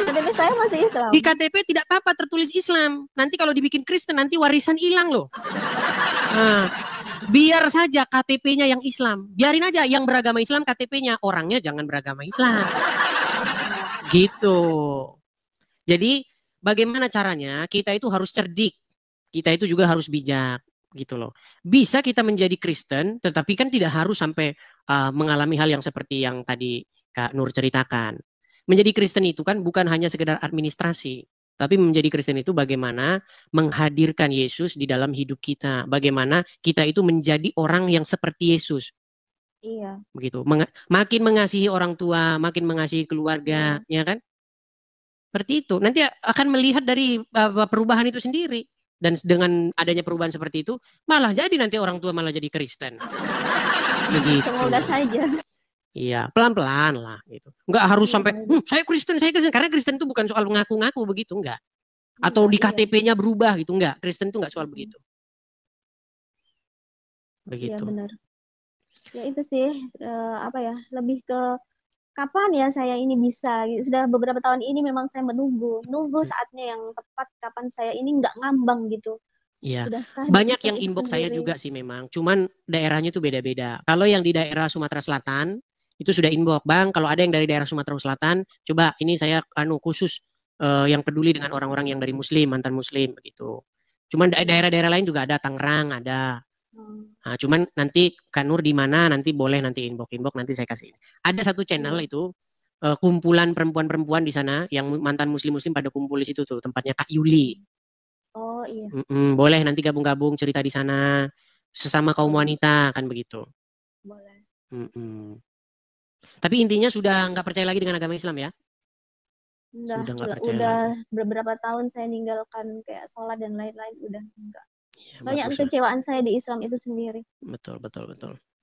KTP saya masih Islam. Di KTP tidak apa-apa tertulis Islam. Nanti kalau dibikin Kristen nanti warisan hilang loh. Nah, biar saja KTP-nya yang Islam. Biarin aja yang beragama Islam KTP-nya, orangnya jangan beragama Islam. Gitu. Jadi bagaimana caranya? Kita itu harus cerdik. Kita itu juga harus bijak gitu loh. Bisa kita menjadi Kristen, tetapi kan tidak harus sampai mengalami hal yang seperti yang tadi Kak Nur ceritakan. Menjadi Kristen itu kan bukan hanya sekedar administrasi, tapi menjadi Kristen itu bagaimana menghadirkan Yesus di dalam hidup kita. Bagaimana kita itu menjadi orang yang seperti Yesus. Iya. Begitu. Makin mengasihi orang tua, makin mengasihi keluarga, ya kan? Seperti itu. Nanti akan melihat dari perubahan itu sendiri. Dan dengan adanya perubahan seperti itu, malah jadi nanti orang tua malah jadi Kristen. Begitu. Semoga saja. Iya, pelan-pelan lah gitu. Enggak harus sampai saya Kristen. Karena Kristen itu bukan soal ngaku-ngaku begitu, enggak. Atau di KTP-nya berubah gitu, enggak. Kristen itu enggak soal begitu. Begitu. Iya benar. Ya itu sih lebih ke kapan ya saya ini bisa. Sudah beberapa tahun ini memang saya menunggu saatnya yang tepat kapan saya ini nggak ngambang gitu. Iya. Banyak yang inbox saya juga sih memang. Cuman daerahnya tuh beda-beda. Kalau yang di daerah Sumatera Selatan itu sudah inbox, Bang. Kalau ada yang dari daerah Sumatera Selatan, coba ini saya khusus yang peduli dengan orang-orang yang dari Muslim, mantan Muslim begitu. Cuman daerah-daerah lain juga ada, Tangerang ada. Nah, cuman nanti Kak Nur di mana nanti boleh nanti inbox nanti saya kasih. Ada satu channel itu kumpulan perempuan-perempuan di sana yang mantan muslim pada kumpul di situ tuh, tempatnya Kak Yuli. Oh iya. Boleh nanti gabung-gabung cerita di sana sesama kaum wanita kan begitu. Boleh. Tapi intinya sudah nggak percaya lagi dengan agama Islam ya? Udah beberapa tahun saya ninggalkan kayak sholat dan lain-lain udah enggak. Ya, banyak kekecewaan saya di Islam itu sendiri. Betul.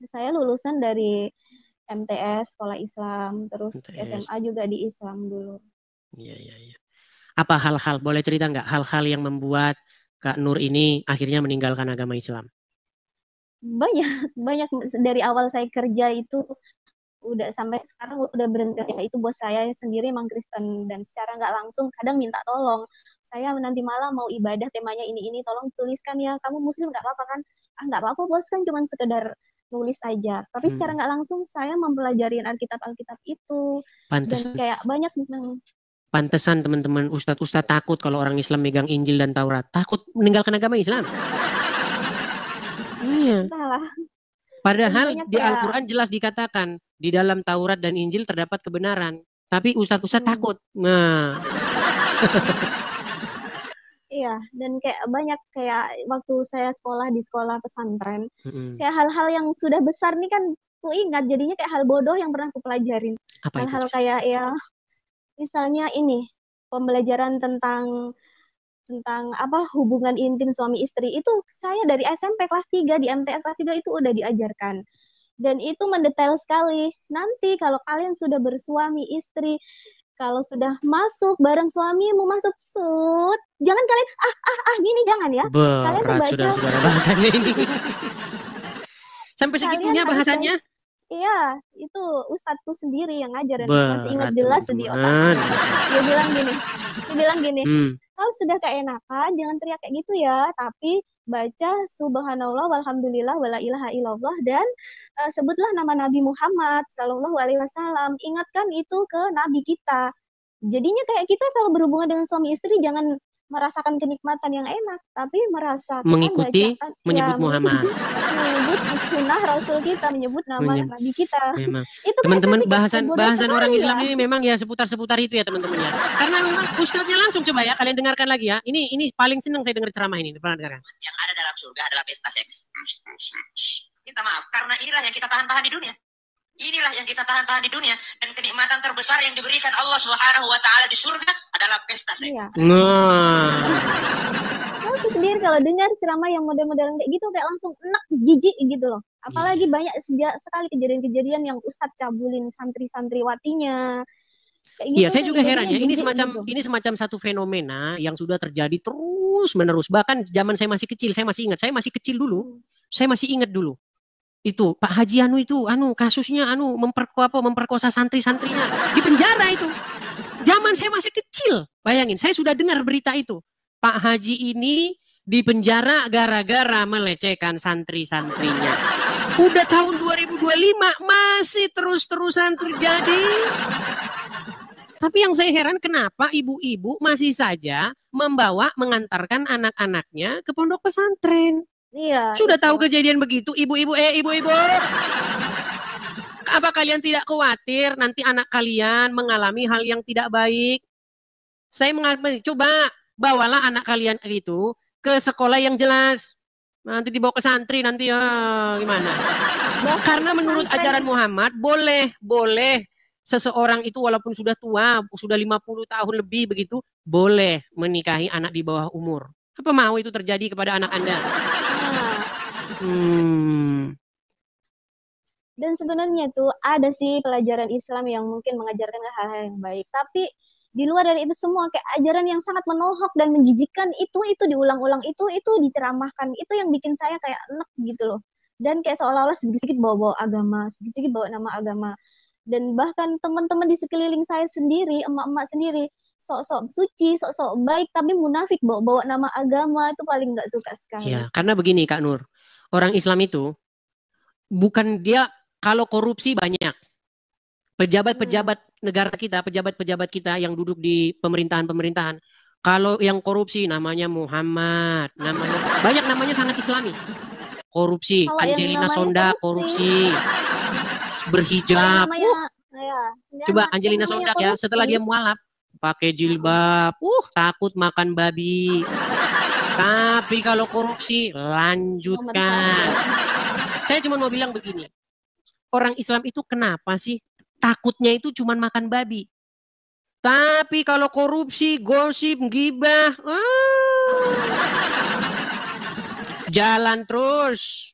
Saya lulusan dari MTS sekolah Islam, terus SMA juga di Islam dulu. Iya. Apa hal-hal boleh cerita nggak hal-hal yang membuat Kak Nur ini akhirnya meninggalkan agama Islam? Banyak dari awal saya kerja itu udah sampai sekarang udah berhenti ya, itu bos saya sendiri emang Kristen dan secara nggak langsung kadang minta tolong, saya nanti malam mau ibadah temanya ini tolong tuliskan ya, kamu Muslim nggak apa-apa kan? Nggak apa-apa bos, kan cuma sekedar nulis aja, tapi secara nggak langsung saya mempelajari Alkitab itu. Dan kayak banyak pantesan teman-teman ustadz takut kalau orang Islam megang Injil dan Taurat, takut meninggalkan agama Islam. Iya. Padahal di Al-Quran jelas dikatakan di dalam Taurat dan Injil terdapat kebenaran, tapi ustadz takut. Nah. Iya, dan kayak banyak kayak waktu saya sekolah di sekolah pesantren, kayak hal-hal yang sudah besar nih kan ku ingat, jadinya kayak hal bodoh yang pernah ku pelajarin. Hal-hal kayak ya misalnya ini pembelajaran tentang hubungan intim suami istri itu saya dari SMP kelas 3 di MTS kelas 3 itu udah diajarkan. Dan itu mendetail sekali. Nanti kalau kalian sudah bersuami istri, kalau sudah masuk bareng suami mau masuk jangan kalian gini, jangan ya. Kalian tuh baca sudah bahasanya ini. Sampai segitunya bahasanya. Iya, itu ustadzku sendiri yang ngajar dan masih ingat jelas di otak. Dia bilang gini, kalau sudah keenakan jangan teriak kayak gitu ya, tapi baca subhanallah walhamdulillah wala ilaha illallah dan sebutlah nama Nabi Muhammad sallallahu alaihi wasallam. Ingatkan itu ke nabi kita. Jadinya kayak kita kalau berhubungan dengan suami istri jangan merasakan kenikmatan yang enak, tapi merasakan mengikuti menyebut Muhammad. Menyebut sunnah Rasul kita, menyebut nama Nabi kita. Memang. Itu teman-teman bahasan orang Islam ini memang ya seputar itu ya teman-teman ya. Karena memang ustadznya langsung coba ya kalian dengarkan lagi ya. Ini paling senang saya dengar ceramah ini. Pernah dengarkan? Yang ada dalam surga adalah pesta seks. Minta maaf karena inilah yang kita tahan-tahan di dunia. Inilah yang kita tahan-tahan di dunia, dan kenikmatan terbesar yang diberikan Allah Subhanahu wa taala di surga adalah pesta seks. Iya. Aku sendiri kalau dengar ceramah yang model-model kayak gitu kayak langsung enak, jijik gitu loh. Apalagi banyak sekali kejadian-kejadian yang ustadz cabulin santri-santriwatinya. Kayak Iya, gitu saya tuh juga heran ibadahnya ya. Ini jijik semacam gitu. ini semacam satu fenomena yang sudah terjadi terus menerus. Bahkan zaman saya masih kecil, saya masih ingat. Saya masih kecil dulu. Saya masih ingat dulu. Itu Pak Haji anu itu, kasusnya memperkosa santri-santrinya di penjara itu. Zaman saya masih kecil. Bayangin, saya sudah dengar berita itu. Pak Haji ini di penjara gara-gara melecehkan santri-santrinya. Udah tahun 2025 masih terus-terusan terjadi. Tapi yang saya heran kenapa ibu-ibu masih saja mengantarkan anak-anaknya ke pondok pesantren. Iya, Sudah itu. tahu kejadian begitu, ibu-ibu, apa kalian tidak khawatir nanti anak kalian mengalami hal yang tidak baik? Saya mengatakan, coba bawalah anak kalian itu ke sekolah yang jelas. Nanti dibawa ke santri nanti gimana? Karena menurut ajaran Muhammad boleh seseorang itu walaupun sudah tua, sudah 50 tahun lebih begitu, boleh menikahi anak di bawah umur. Apa mau itu terjadi kepada anak Anda? Dan sebenarnya tuh ada sih pelajaran Islam yang mungkin mengajarkan hal-hal yang baik. Tapi di luar dari itu semua kayak ajaran yang sangat menohok dan menjijikkan itu diulang-ulang itu diceramahkan. Itu yang bikin saya kayak enek gitu loh. Dan kayak seolah-olah sedikit-sedikit bawa-bawa agama, sedikit-sedikit bawa nama agama. Dan bahkan teman-teman di sekeliling saya sendiri, emak-emak sendiri, sok-sok suci, sok-sok baik, tapi munafik bawa-bawa nama agama, itu paling nggak suka sekali. Ya, karena begini Kak Nur, orang Islam itu bukan dia kalau korupsi banyak. Pejabat-pejabat negara kita, pejabat-pejabat kita yang duduk di pemerintahan-pemerintahan, kalau yang korupsi namanya Muhammad, banyak namanya sangat Islami. Korupsi, Kalau Angelina Sondak korupsi, berhijab. Coba Angelina Sondak ya, setelah dia mualaf, pakai jilbab, takut makan babi. Tapi kalau korupsi, lanjutkan. Saya cuma mau bilang begini, orang Islam itu kenapa sih takutnya itu cuma makan babi? Tapi kalau korupsi, gosip, gibah, jalan terus.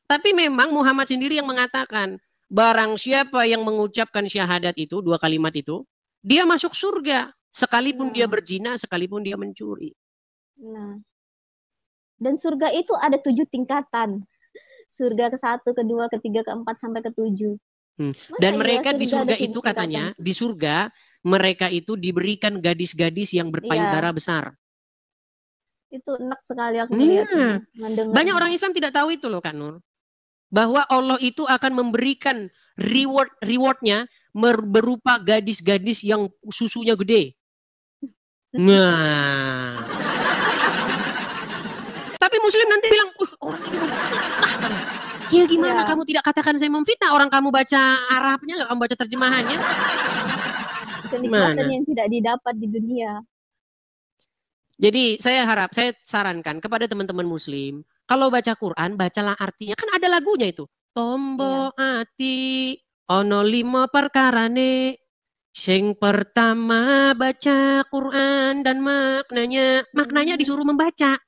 Tapi memang Muhammad sendiri yang mengatakan, barang siapa yang mengucapkan syahadat itu, 2 kalimat itu, dia masuk surga. Sekalipun dia berzina, sekalipun dia mencuri. Nah, dan surga itu ada 7 tingkatan. Surga ke-1, ke-2, ke-3, ke-4 sampai ke-7. Dan mereka di surga itu katanya, di surga mereka itu diberikan gadis-gadis yang berpayudara besar. Itu enak sekali aku melihatnya. Banyak orang Islam tidak tahu itu loh Kak Nur. Bahwa Allah itu akan memberikan rewardnya berupa gadis-gadis yang susunya gede. Nah. Tapi Muslim nanti bilang, orang ini memfitnah. Ya gimana kamu tidak katakan saya memfitnah? Orang kamu baca Arabnya, nggak kamu baca terjemahannya? Kenikmatan yang tidak didapat di dunia. Jadi saya sarankan kepada teman-teman Muslim, kalau baca Quran, bacalah artinya. Kan ada lagunya itu. Tombo ati ono 5 perkarane. Sing pertama baca Quran dan maknanya disuruh membaca.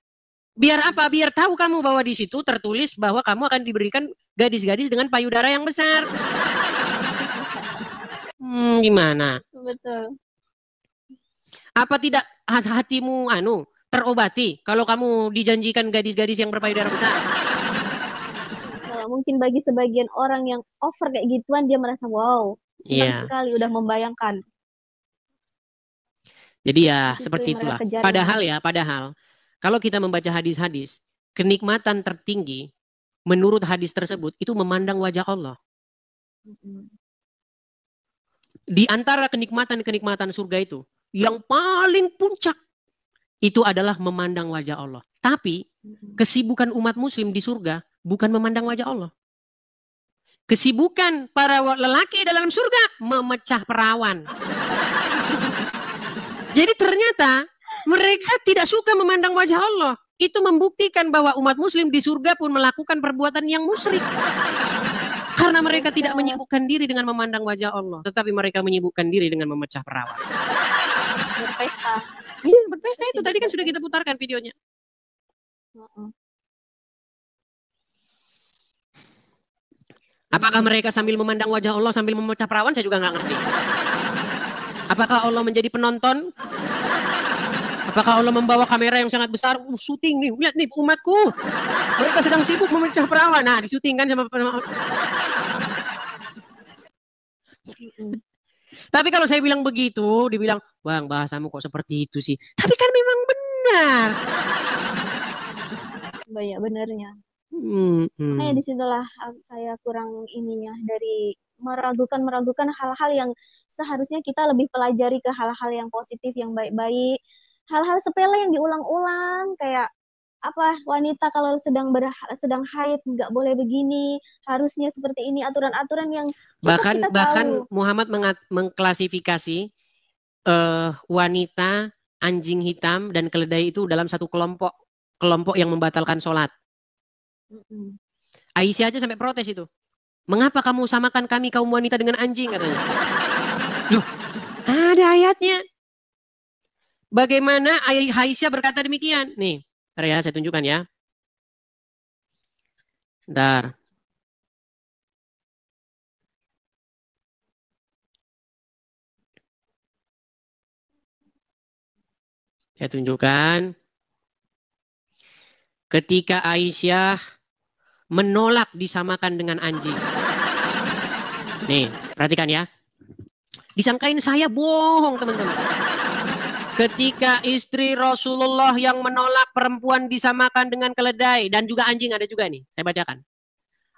Biar apa? Biar tahu kamu bahwa di situ tertulis bahwa kamu akan diberikan gadis-gadis dengan payudara yang besar. Gimana? Betul. Apa tidak hatimu terobati kalau kamu dijanjikan gadis-gadis yang berpayudara besar? Mungkin bagi sebagian orang yang over kayak gituan dia merasa wow, senang sekali udah membayangkan. Jadi ya seperti itulah. Padahal kalau kita membaca hadis-hadis, kenikmatan tertinggi menurut hadis tersebut itu memandang wajah Allah. Di antara kenikmatan-kenikmatan surga itu, yang paling puncak itu adalah memandang wajah Allah. Tapi kesibukan umat muslim di surga bukan memandang wajah Allah. Kesibukan para lelaki dalam surga memecah perawan. Jadi ternyata mereka tidak suka memandang wajah Allah. Itu membuktikan bahwa umat muslim di surga pun melakukan perbuatan yang musyrik. Karena mereka tidak menyibukkan diri dengan memandang wajah Allah. Tetapi mereka menyibukkan diri dengan memecah perawan. Berpesta. Iya, berpesta itu. Tadi kan sudah kita putarkan videonya. Apakah mereka sambil memandang wajah Allah sambil memecah perawan? Saya juga nggak ngerti. Apakah Allah menjadi penonton? Apakah Allah membawa kamera yang sangat besar? Syuting nih, lihat nih umatku. Mereka sedang sibuk memecah perawan. Nah, disyutingkan sama. Tapi kalau saya bilang begitu, dibilang, Bang, bahasamu kok seperti itu sih. Tapi kan memang benar. Banyak benernya. Makanya disitulah saya kurang ininya dari meragukan hal-hal yang seharusnya kita lebih pelajari ke hal-hal yang positif, yang baik-baik. Hal-hal sepele yang diulang-ulang kayak apa wanita kalau sedang haid nggak boleh begini, harusnya seperti ini, aturan-aturan yang bahkan Muhammad mengklasifikasi wanita, anjing hitam dan keledai itu dalam satu kelompok yang membatalkan sholat. Aisyah aja sampai protes itu. Mengapa kamu samakan kami kaum wanita dengan anjing, katanya. Loh, ada ayatnya. Bagaimana Aisyah berkata demikian? Nih, bentar ya, saya tunjukkan ya. Bentar. Saya tunjukkan. Ketika Aisyah menolak disamakan dengan anjing. Nih, perhatikan ya. Disangkain saya bohong, teman-teman. Ketika istri Rasulullah yang menolak perempuan disamakan dengan keledai dan juga anjing, ada juga nih, saya bacakan.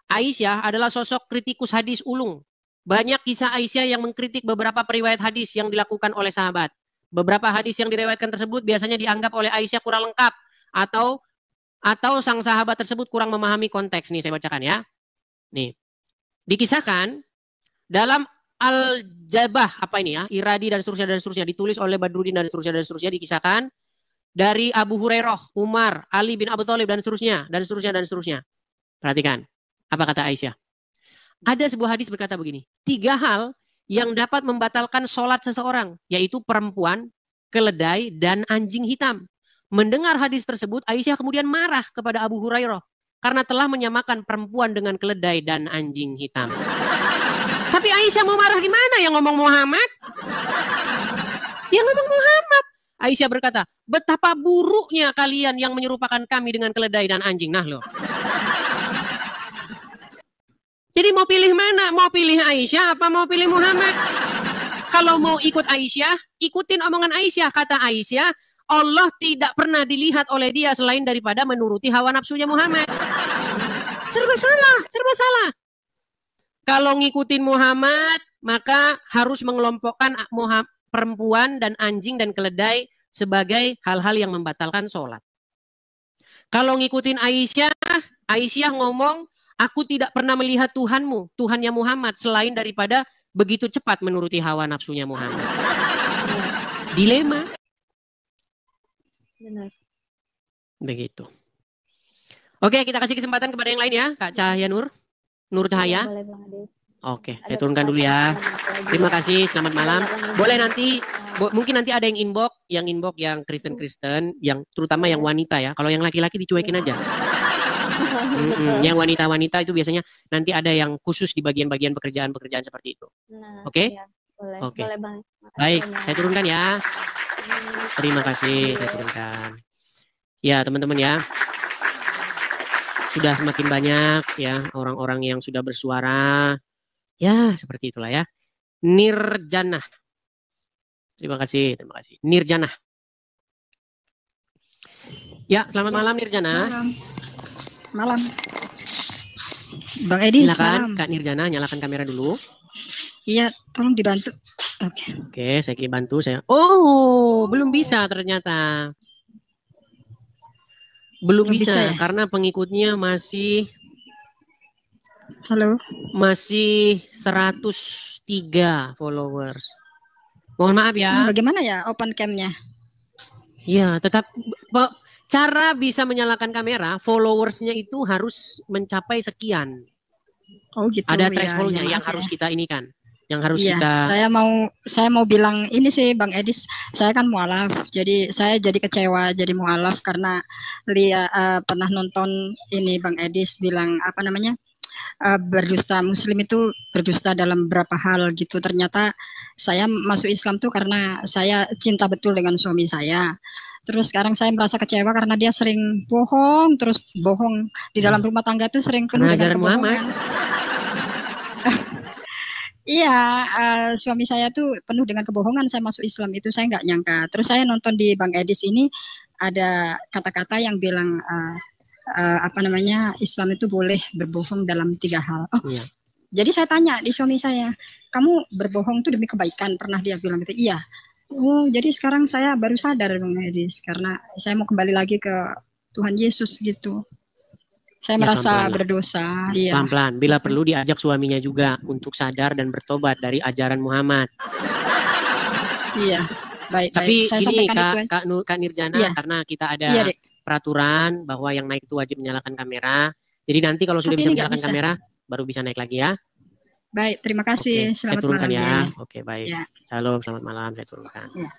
Aisyah adalah sosok kritikus hadis ulung. Banyak kisah Aisyah yang mengkritik beberapa periwayat hadis yang dilakukan oleh sahabat. Beberapa hadis yang diriwayatkan tersebut biasanya dianggap oleh Aisyah kurang lengkap atau sang sahabat tersebut kurang memahami konteks. Nih saya bacakan ya. Nih. Dikisahkan dalam Al-Jabah, apa ini ya? Iradi dan seterusnya ditulis oleh Badruddin dan seterusnya dikisahkan dari Abu Hurairah, Umar, Ali bin Abi Thalib dan seterusnya. Perhatikan apa kata Aisyah. Ada sebuah hadis berkata begini, 3 hal yang dapat membatalkan sholat seseorang, yaitu perempuan, keledai, dan anjing hitam. Mendengar hadis tersebut, Aisyah kemudian marah kepada Abu Hurairah karena telah menyamakan perempuan dengan keledai dan anjing hitam. Tapi Aisyah mau marah gimana? Yang ngomong Muhammad? Yang ngomong Muhammad. Aisyah berkata, betapa buruknya kalian yang menyerupakan kami dengan keledai dan anjing. Nah loh. Jadi mau pilih mana? Mau pilih Aisyah apa mau pilih Muhammad? Kalau mau ikut Aisyah, ikutin omongan Aisyah. Kata Aisyah, Allah tidak pernah dilihat oleh dia selain daripada menuruti hawa nafsunya Muhammad. Serba salah. Kalau ngikutin Muhammad, maka harus mengelompokkan perempuan dan anjing dan keledai sebagai hal-hal yang membatalkan sholat. Kalau ngikutin Aisyah ngomong, aku tidak pernah melihat Tuhanmu, Tuhannya Muhammad, selain daripada begitu cepat menuruti hawa nafsunya Muhammad. Dilema. Benar. Begitu. Oke, kita kasih kesempatan kepada yang lain ya, Kak Cahaya Nur Cahaya. Boleh, Bang Ades. Oke, saya turunkan dulu ya. Terima kasih, selamat malam. Boleh nanti, mungkin nanti ada yang inbox yang Kristen, yang terutama yang wanita ya. Kalau yang laki-laki dicuekin aja. Yang wanita-wanita itu biasanya nanti ada yang khusus di bagian-bagian pekerjaan seperti itu. Nah, Oke? Ya, boleh. Oke. Boleh, Bang. Baik, saya turunkan ya. Terima kasih, saya turunkan. Ya, teman-teman ya. Sudah semakin banyak ya orang-orang yang sudah bersuara. Ya, seperti itulah ya. Nirjanah. Terima kasih. Nirjanah. Ya, selamat malam Nirjanah. Malam. Bang Edi, silakan Kak Nirjanah, nyalakan kamera dulu. Iya, tolong dibantu. Oke, saya bantu saya. Oh, belum bisa ternyata. Belum bisa ya? Karena pengikutnya masih masih 103 followers. Mohon maaf ya. Bagaimana ya open cam-nya? Ya, tetap cara bisa menyalakan kamera, followersnya itu harus mencapai sekian. Oh gitu. Ada thresholdnya yang harus kita ini kan. Yang harus kita. Saya mau bilang ini sih Bang Edis, saya kan mualaf, jadi saya jadi kecewa jadi mualaf karena pernah nonton ini Bang Edis bilang apa namanya berdusta. Muslim itu berdusta dalam beberapa hal gitu. Ternyata saya masuk Islam tuh karena saya cinta betul dengan suami saya. Terus sekarang saya merasa kecewa karena dia sering bohong, terus bohong di dalam rumah tangga tuh sering penuh Karena dengan ajaran Muhammad. kebohongan. Iya, suami saya tuh penuh dengan kebohongan. Saya masuk Islam itu saya nggak nyangka. Terus saya nonton di Bang Edis ini ada kata-kata yang bilang apa namanya, Islam itu boleh berbohong dalam 3 hal. Oh, Iya. jadi saya tanya di suami saya, kamu berbohong tuh demi kebaikan? Pernah dia bilang gitu. Iya. Oh, jadi sekarang saya baru sadar Bang Edis karena saya mau kembali lagi ke Tuhan Yesus gitu. Saya Ya, merasa pelan-pelan lah. berdosa. Iya. Pelan-pelan. Bila perlu diajak suaminya juga untuk sadar dan bertobat dari ajaran Muhammad. Iya. Baik. Tapi Saya gini sampaikan itu. Kak Nirjana, Iya. karena kita ada Iya, Dek. peraturan bahwa yang naik itu wajib menyalakan kamera. Jadi nanti kalau sudah Tapi bisa ini nggak menyalakan bisa. kamera, baru bisa naik lagi ya. Baik, terima kasih. Oke, saya Selamat turunkan malam ya. ya. Oke, baik. Ya. Shalom, selamat malam, saya turunkan. Ya.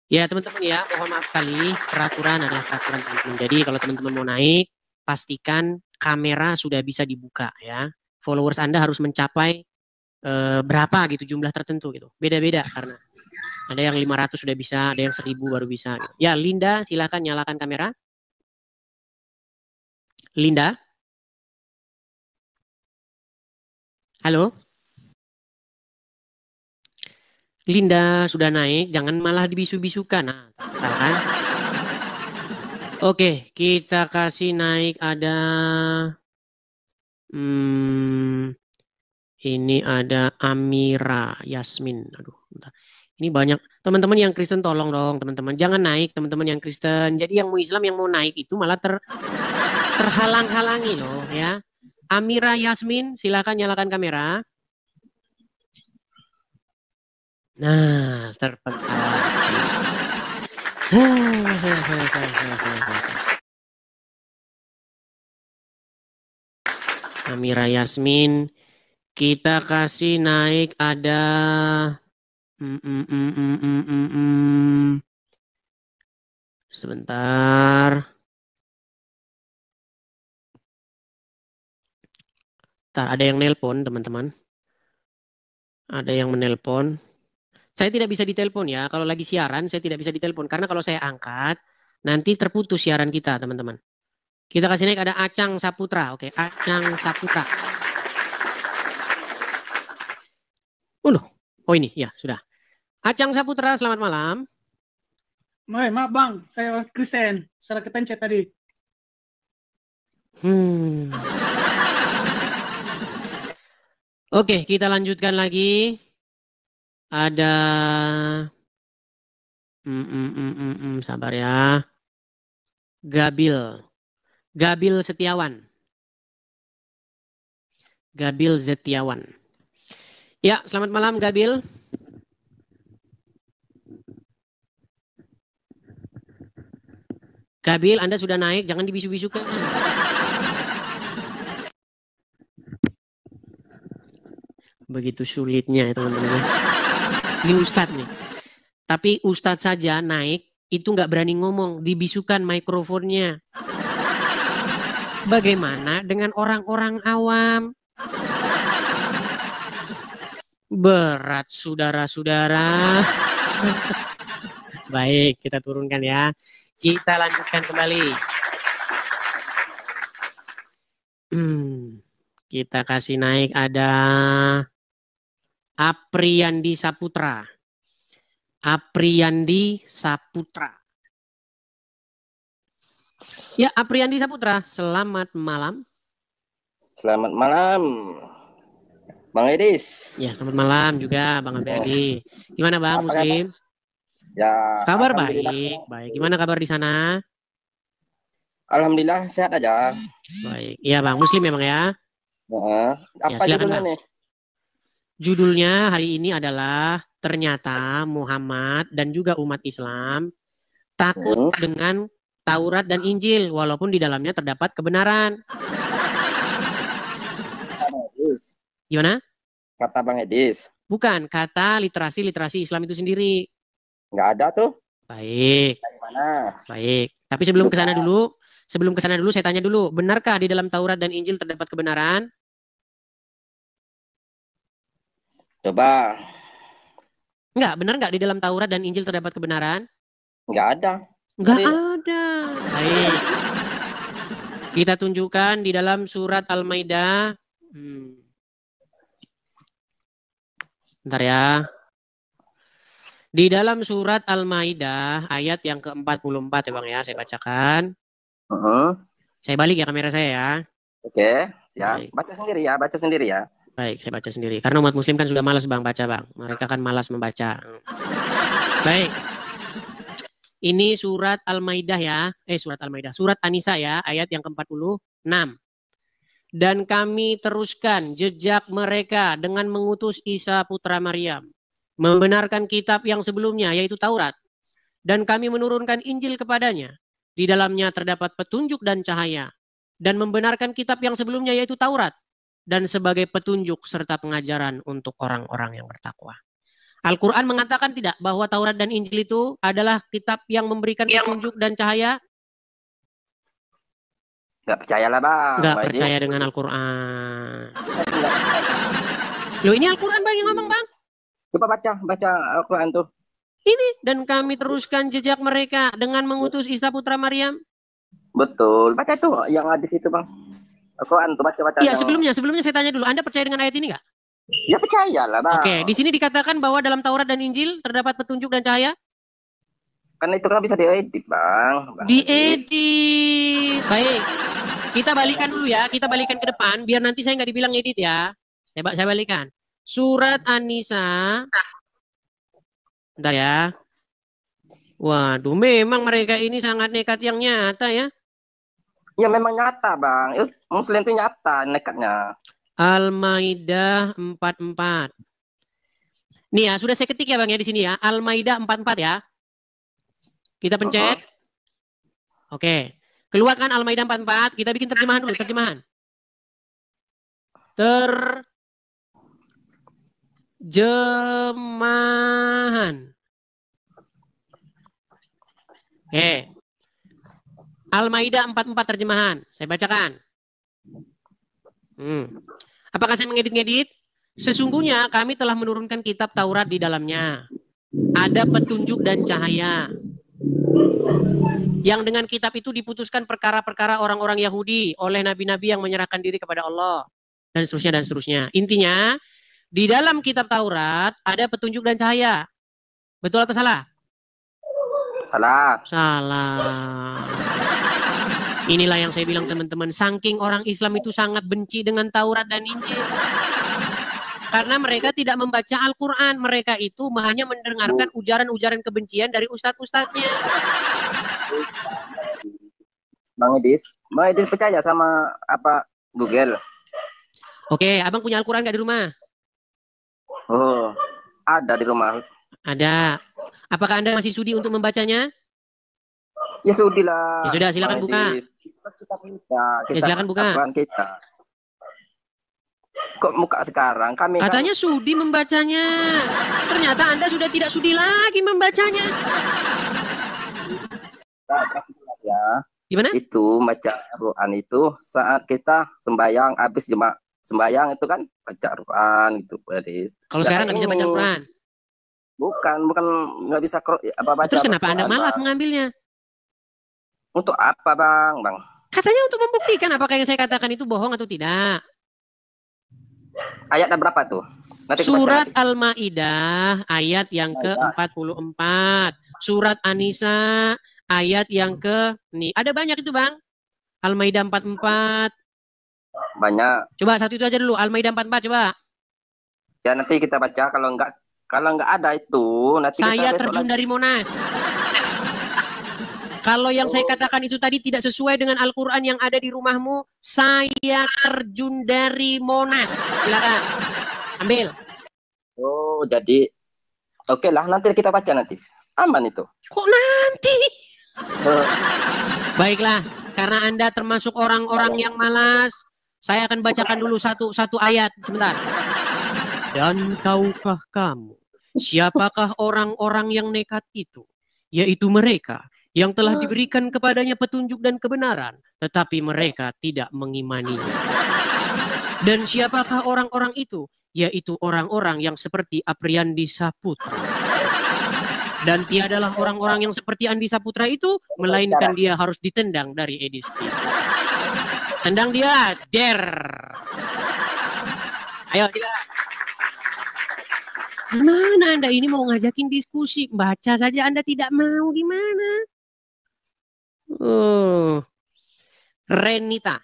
Ya, teman-teman ya, mohon maaf sekali, peraturan adalah peraturan teman-teman. Jadi kalau teman-teman mau naik, pastikan kamera sudah bisa dibuka ya. Followers Anda harus mencapai berapa gitu, jumlah tertentu gitu. Beda-beda karena ada yang 500 sudah bisa, ada yang 1000 baru bisa. Gitu. Ya, Linda, silakan nyalakan kamera. Linda. Halo. Linda sudah naik, jangan malah dibisu-bisukan. Nah, tahu kan? Oke, kita kasih naik ada ini ada Amira Yasmin. Aduh, bentar. Ini banyak teman-teman yang Kristen, tolong dong teman-teman, jangan naik teman-teman yang Kristen. Jadi yang mau Islam yang mau naik itu malah terhalang-halangi loh ya. Amira Yasmin, silakan nyalakan kamera. Nah, Amira Yasmin, kita kasih naik ada sebentar. Ada yang nelpon teman-teman. Ada yang menelpon. Saya tidak bisa ditelepon ya. Kalau lagi siaran saya tidak bisa ditelepon. Karena kalau saya angkat nanti terputus siaran kita teman-teman. Kita kasih naik ada Acang Saputra. Oke, Acang Saputra. Oh ini ya sudah. Acang Saputra, selamat malam. Maaf bang, saya orang Kristen. Salah kepencet tadi. Oke, kita lanjutkan lagi. Ada sabar ya. Gabil Setiawan. Gabil Setiawan. Ya, selamat malam Gabil. Gabil, Anda sudah naik, jangan dibisu-bisukan. Begitu sulitnya ya teman-teman. Ini Ustadz nih. Tapi Ustadz saja naik, itu nggak berani ngomong, dibisukan mikrofonnya. Bagaimana dengan orang-orang awam? Berat saudara-saudara. Baik, kita turunkan ya. Kita lanjutkan kembali. Kita kasih naik ada Apriyandi Saputra. Apriyandi Saputra. Ya, Apriyandi Saputra, selamat malam. Selamat malam, Bang Edis. Ya, selamat malam juga Bang Abdi. Gimana Bang Muslim? Ya, kabar baik. Gimana kabar di sana? Alhamdulillah sehat aja. Baik. Iya Bang, Muslim ya Bang ya. Apa ya, judulnya nih? Judulnya hari ini adalah ternyata Muhammad dan juga umat Islam takut dengan Taurat dan Injil walaupun di dalamnya terdapat kebenaran. Gimana? Kata Bang Edis. Bukan, kata literasi Islam itu sendiri. Nggak ada tuh. Baik. Dari mana? Baik. Tapi sebelum ke sana dulu saya tanya dulu, benarkah di dalam Taurat dan Injil terdapat kebenaran? Coba. Enggak, benar enggak di dalam Taurat dan Injil terdapat kebenaran? Enggak ada. Enggak Jadi, ada. Baik. Kita tunjukkan di dalam surat Al-Maidah. Bentar ya. Di dalam surat Al-Maidah ayat yang ke-44 ya Bang ya, saya bacakan. Saya balik ya kamera saya ya. Oke, siap. Baik. Baca sendiri ya. Baik, saya baca sendiri. Karena umat muslim kan sudah malas Bang baca Bang. Mereka kan malas membaca. Baik. Ini surat Al-Maidah ya. Surat Al-Maidah. Surat An-Nisa ya, ayat yang ke-46. Dan kami teruskan jejak mereka dengan mengutus Isa putra Maryam. Membenarkan kitab yang sebelumnya, yaitu Taurat. Dan kami menurunkan Injil kepadanya. Di dalamnya terdapat petunjuk dan cahaya. Dan membenarkan kitab yang sebelumnya, yaitu Taurat. Dan sebagai petunjuk serta pengajaran untuk orang-orang yang bertakwa. Al-Quran mengatakan tidak bahwa Taurat dan Injil itu adalah kitab yang memberikan petunjuk dan cahaya? Nggak percayalah Bang. Nggak percaya dengan Al-Quran. Loh ini Al-Quran Bang yang ngomong Bang. Coba baca Al-Quran tuh. Ini, dan kami teruskan jejak mereka dengan mengutus Isa putra Maryam. Betul. Baca tuh yang ada di situ Bang. Al-Quran tuh baca. Iya, sebelumnya saya tanya dulu, Anda percaya dengan ayat ini nggak? Ya percayalah Bang. Oke, di sini dikatakan bahwa dalam Taurat dan Injil terdapat petunjuk dan cahaya? Karena itu kan bisa diedit Bang. Diedit. Baik. Kita balikan dulu ya, kita balikan ke depan biar nanti saya nggak dibilang edit ya. Saya balikan. Surat An-Nisa. Bentar ya. Waduh, memang mereka ini sangat nekat yang nyata ya. Ya memang nyata Bang. Muslim itu nyata nekatnya. Al-Maidah 44. Nih ya, sudah saya ketik ya Bang ya di sini ya. Al-Maidah 44 ya. Kita pencet. Oke. Keluarkan Al-Maidah 44. Kita bikin terjemahan dulu, terjemahan. Terjemahan. Al-Maidah 44 terjemahan. Saya bacakan. Apakah saya mengedit-ngedit? Sesungguhnya kami telah menurunkan kitab Taurat di dalamnya. Ada petunjuk dan cahaya. Yang dengan kitab itu diputuskan perkara-perkara orang-orang Yahudi oleh nabi-nabi yang menyerahkan diri kepada Allah. Dan seterusnya dan seterusnya. Intinya, di dalam kitab Taurat ada petunjuk dan cahaya. Betul atau salah? Salah. Inilah yang saya bilang teman-teman, saking orang Islam itu sangat benci dengan Taurat dan Injil. Karena mereka tidak membaca Al-Quran. Mereka itu hanya mendengarkan ujaran-ujaran kebencian dari ustadz-ustadznya. Bang Edis percaya sama apa Google? Oke, abang punya Al-Quran nggak di rumah? Oh, ada di rumah. Ada. Apakah Anda masih sudi untuk membacanya? Ya sudi lah. Ya sudah, silakan buka. Silakan buka. Kita. Kok muka sekarang? Katanya sudi membacanya. Ternyata Anda sudah tidak sudi lagi membacanya. Ya. Gimana? Itu baca Quran itu saat kita sembahyang habis jemaah sembahyang itu kan baca Quran gitu. Kalau sekarang nggak bisa baca Quran? Bukan nggak bisa baca. Terus kenapa Anda malas mengambilnya? Untuk apa Bang? Katanya untuk membuktikan apakah yang saya katakan itu bohong atau tidak. Ayat berapa tuh? Surat Al-Maidah ayat yang ke-44. Surat An-Nisa ayat yang nih ada banyak itu Bang. Al-Maidah 44. Banyak. Coba satu itu aja dulu. Al-Maidah 44 coba. Ya nanti kita baca kalau nggak ada itu nanti saya terjun dari Monas. Kalau yang saya katakan itu tadi tidak sesuai dengan Al-Quran yang ada di rumahmu, saya terjun dari Monas. Silakan. Ambil. Oh, jadi oke lah, nanti kita baca nanti. Aman itu. Kok nanti? Baiklah, karena Anda termasuk orang-orang yang malas, saya akan bacakan dulu satu ayat. Sebentar. Dan tahukah kamu, siapakah orang-orang yang nekat itu? Yaitu mereka yang telah diberikan kepadanya petunjuk dan kebenaran, tetapi mereka tidak mengimaninya. Dan siapakah orang-orang itu yaitu orang-orang yang seperti Apriandi Saputra. Dan tiadalah orang-orang yang seperti Andi Saputra itu, melainkan dia harus ditendang dari Edi Setia. Tendang dia, der. Ayo, silakan. Gimana Anda ini mau ngajakin diskusi? Baca saja Anda tidak mau, gimana? Renita.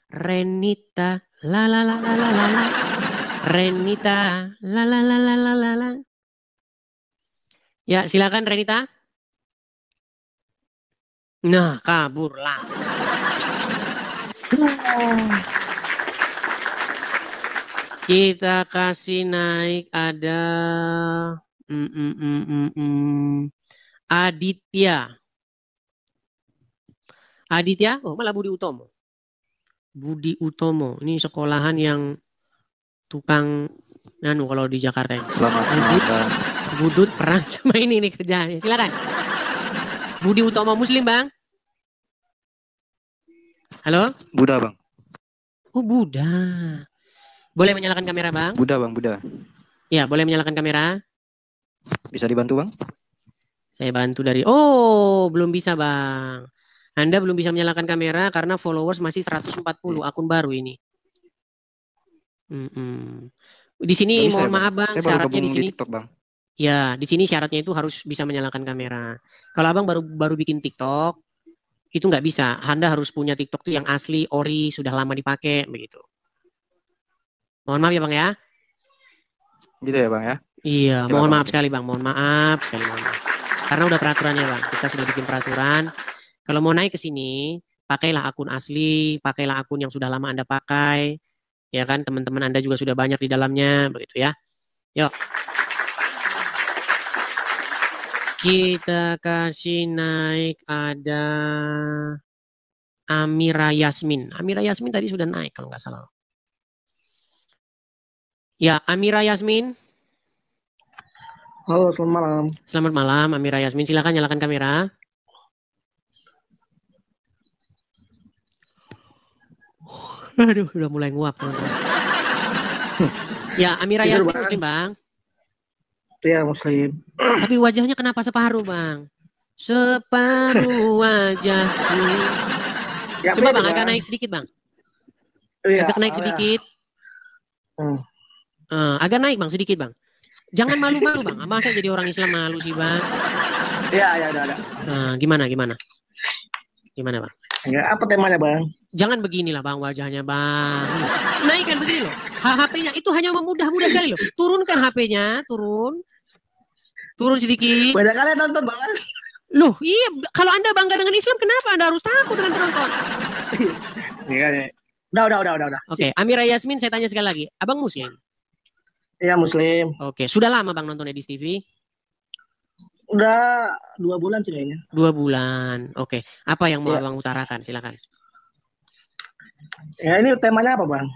Renita, la la la la la la la. Renita, la la la la la la la. Ya, silakan Renita. Nah, kaburlah. Kita kasih naik ada Aditya. Aditya, oh malah Budi Utomo. Budi Utomo, ini sekolahan yang tukang kalau di Jakarta ini. Selamat malam. Budut perang sama ini kerjaannya. Silakan. Budi Utomo Muslim, Bang. Halo? Buddha, Bang. Oh, Buddha. Boleh menyalakan kamera, Bang? Buddha, Bang, Buddha. Ya, boleh menyalakan kamera. Bisa dibantu, Bang? Saya bantu dari... Oh, belum bisa, Bang. Anda belum bisa menyalakan kamera karena followers masih 140, akun baru ini. Di sini mohon maaf, Bang, syaratnya di sini. TikTok, Bang. Ya, di sini syaratnya itu harus bisa menyalakan kamera. Kalau Abang baru bikin TikTok, itu nggak bisa. Anda harus punya TikTok tuh yang asli, ori, sudah lama dipakai, begitu. Mohon maaf ya, Bang ya. Gitu ya, Bang ya. Iya, mohon maaf sekali, Bang. Mohon maaf sekali, Bang. Karena udah peraturannya, Bang. Kita sudah bikin peraturan. Kalau mau naik ke sini, pakailah akun asli, pakailah akun yang sudah lama Anda pakai. Ya kan, teman-teman Anda juga sudah banyak di dalamnya, begitu ya. Yuk. Kita kasih naik ada Amira Yasmin. Amira Yasmin tadi sudah naik kalau nggak salah. Ya, Amira Yasmin. Halo, selamat malam. Selamat malam, Amira Yasmin. Silakan nyalakan kamera. Aduh, udah mulai nguap. Ya, Amira Yasmin Muslim, Bang. Iya, Muslim. Tapi wajahnya kenapa separuh, Bang? Separuh wajah. Ya, coba, Bang, agak naik sedikit, Bang. Iya, agak naik sedikit. Agak naik, Bang, sedikit, Bang. Jangan malu-malu, Bang. Masa jadi orang Islam malu sih, Bang? Iya, ada. Gimana? Gimana, Bang? Ya, apa temanya, Bang? Jangan beginilah, Bang, wajahnya, Bang. Naikkan begini loh. HP-nya itu hanya mudah sekali loh. Turunkan HP-nya, turun sedikit. Banyak kalian nonton, Bang. Loh, iya, kalau Anda bangga dengan Islam, kenapa Anda harus takut dengan penonton? Iya. Udah. Oke, Amira Yasmin, saya tanya sekali lagi. Abang Muslim? Iya, Muslim. Oke, sudah lama Bang nonton Edis TV? Udah 2 bulan sih kayaknya. 2 bulan. Oke, apa yang mau Abang utarakan? Silakan. Ya, ini temanya apa, Bang?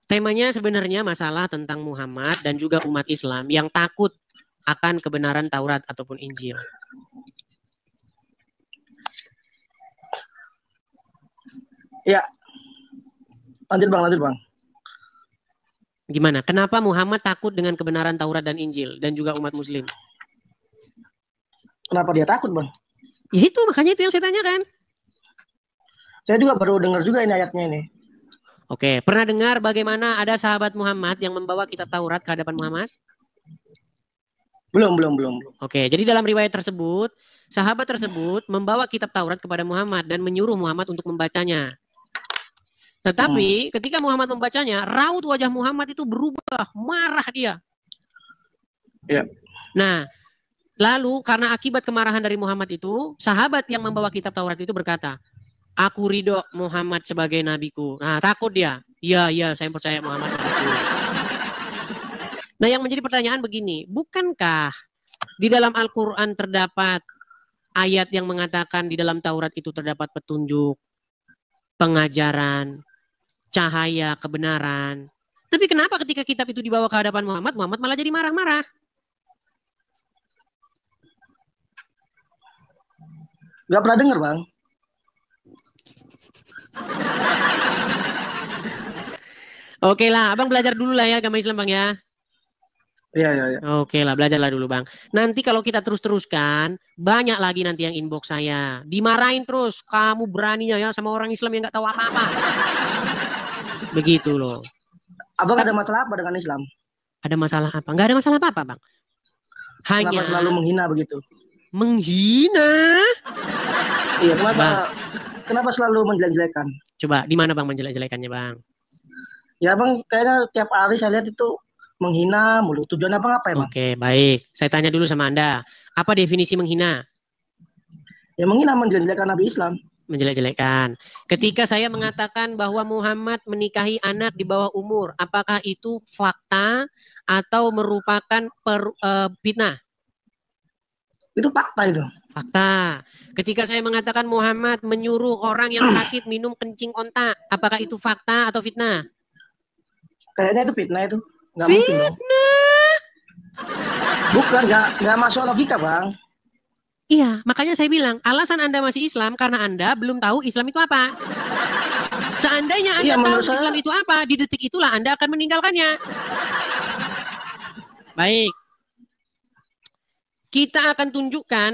Temanya sebenarnya masalah tentang Muhammad dan juga umat Islam yang takut akan kebenaran Taurat ataupun Injil. Ya. Lanjut, Bang. Gimana? Kenapa Muhammad takut dengan kebenaran Taurat dan Injil dan juga umat Muslim? Kenapa dia takut, Bang? Ya itu, makanya itu yang saya tanyakan. Saya juga baru dengar juga ini ayatnya ini. Oke, pernah dengar bagaimana ada sahabat Muhammad yang membawa kitab Taurat ke hadapan Muhammad? Belum. Oke, jadi dalam riwayat tersebut, sahabat tersebut membawa kitab Taurat kepada Muhammad dan menyuruh Muhammad untuk membacanya. Tetapi ketika Muhammad membacanya, raut wajah Muhammad itu berubah, marah dia. Ya. Nah, lalu karena akibat kemarahan dari Muhammad itu, sahabat yang membawa kitab Taurat itu berkata, "Aku ridho Muhammad sebagai nabiku." Nah, takut dia. Iya, saya percaya Muhammad nabiku. Nah, yang menjadi pertanyaan begini, bukankah di dalam Al-Quran terdapat ayat yang mengatakan di dalam Taurat itu terdapat petunjuk, pengajaran, cahaya, kebenaran. Tapi kenapa ketika kitab itu dibawa ke hadapan Muhammad, Muhammad malah jadi marah-marah? Gak pernah dengar, Bang. Oke lah, abang belajar dulu lah ya agama Islam bang ya. Iya, iya, iya. Oke lah, belajarlah dulu bang. Nanti kalau kita terus-teruskan, banyak lagi nanti yang inbox saya. Dimarahin terus, kamu beraninya ya sama orang Islam yang nggak tahu apa-apa. Begitu loh. Abang ada masalah apa dengan Islam? Ada masalah apa? Nggak ada masalah apa-apa bang. Hanya Kenapa selalu menghina begitu? Menghina? Iya, kenapa selalu menjelek-jelekan? Coba, di mana bang menjelek-jelekannya bang? Ya bang, kayaknya tiap hari saya lihat itu menghina mulu. Tujuan abang apa ya bang? Oke, baik. Saya tanya dulu sama Anda. Apa definisi menghina? Ya menghina, menjelek-jelekan Nabi Islam. Menjelek-jelekan. Ketika saya mengatakan bahwa Muhammad menikahi anak di bawah umur, apakah itu fakta atau merupakan fitnah? Itu fakta itu. Fakta. Ketika saya mengatakan Muhammad menyuruh orang yang sakit minum kencing onta, apakah itu fakta atau fitnah? Kayaknya itu fitnah itu. Nggak mungkin dong. Bukan, nggak masuk logika bang. Iya, makanya saya bilang alasan Anda masih Islam karena Anda belum tahu Islam itu apa. Seandainya Anda tahu Islam itu apa, di detik itulah Anda akan meninggalkannya. Baik. Kita akan tunjukkan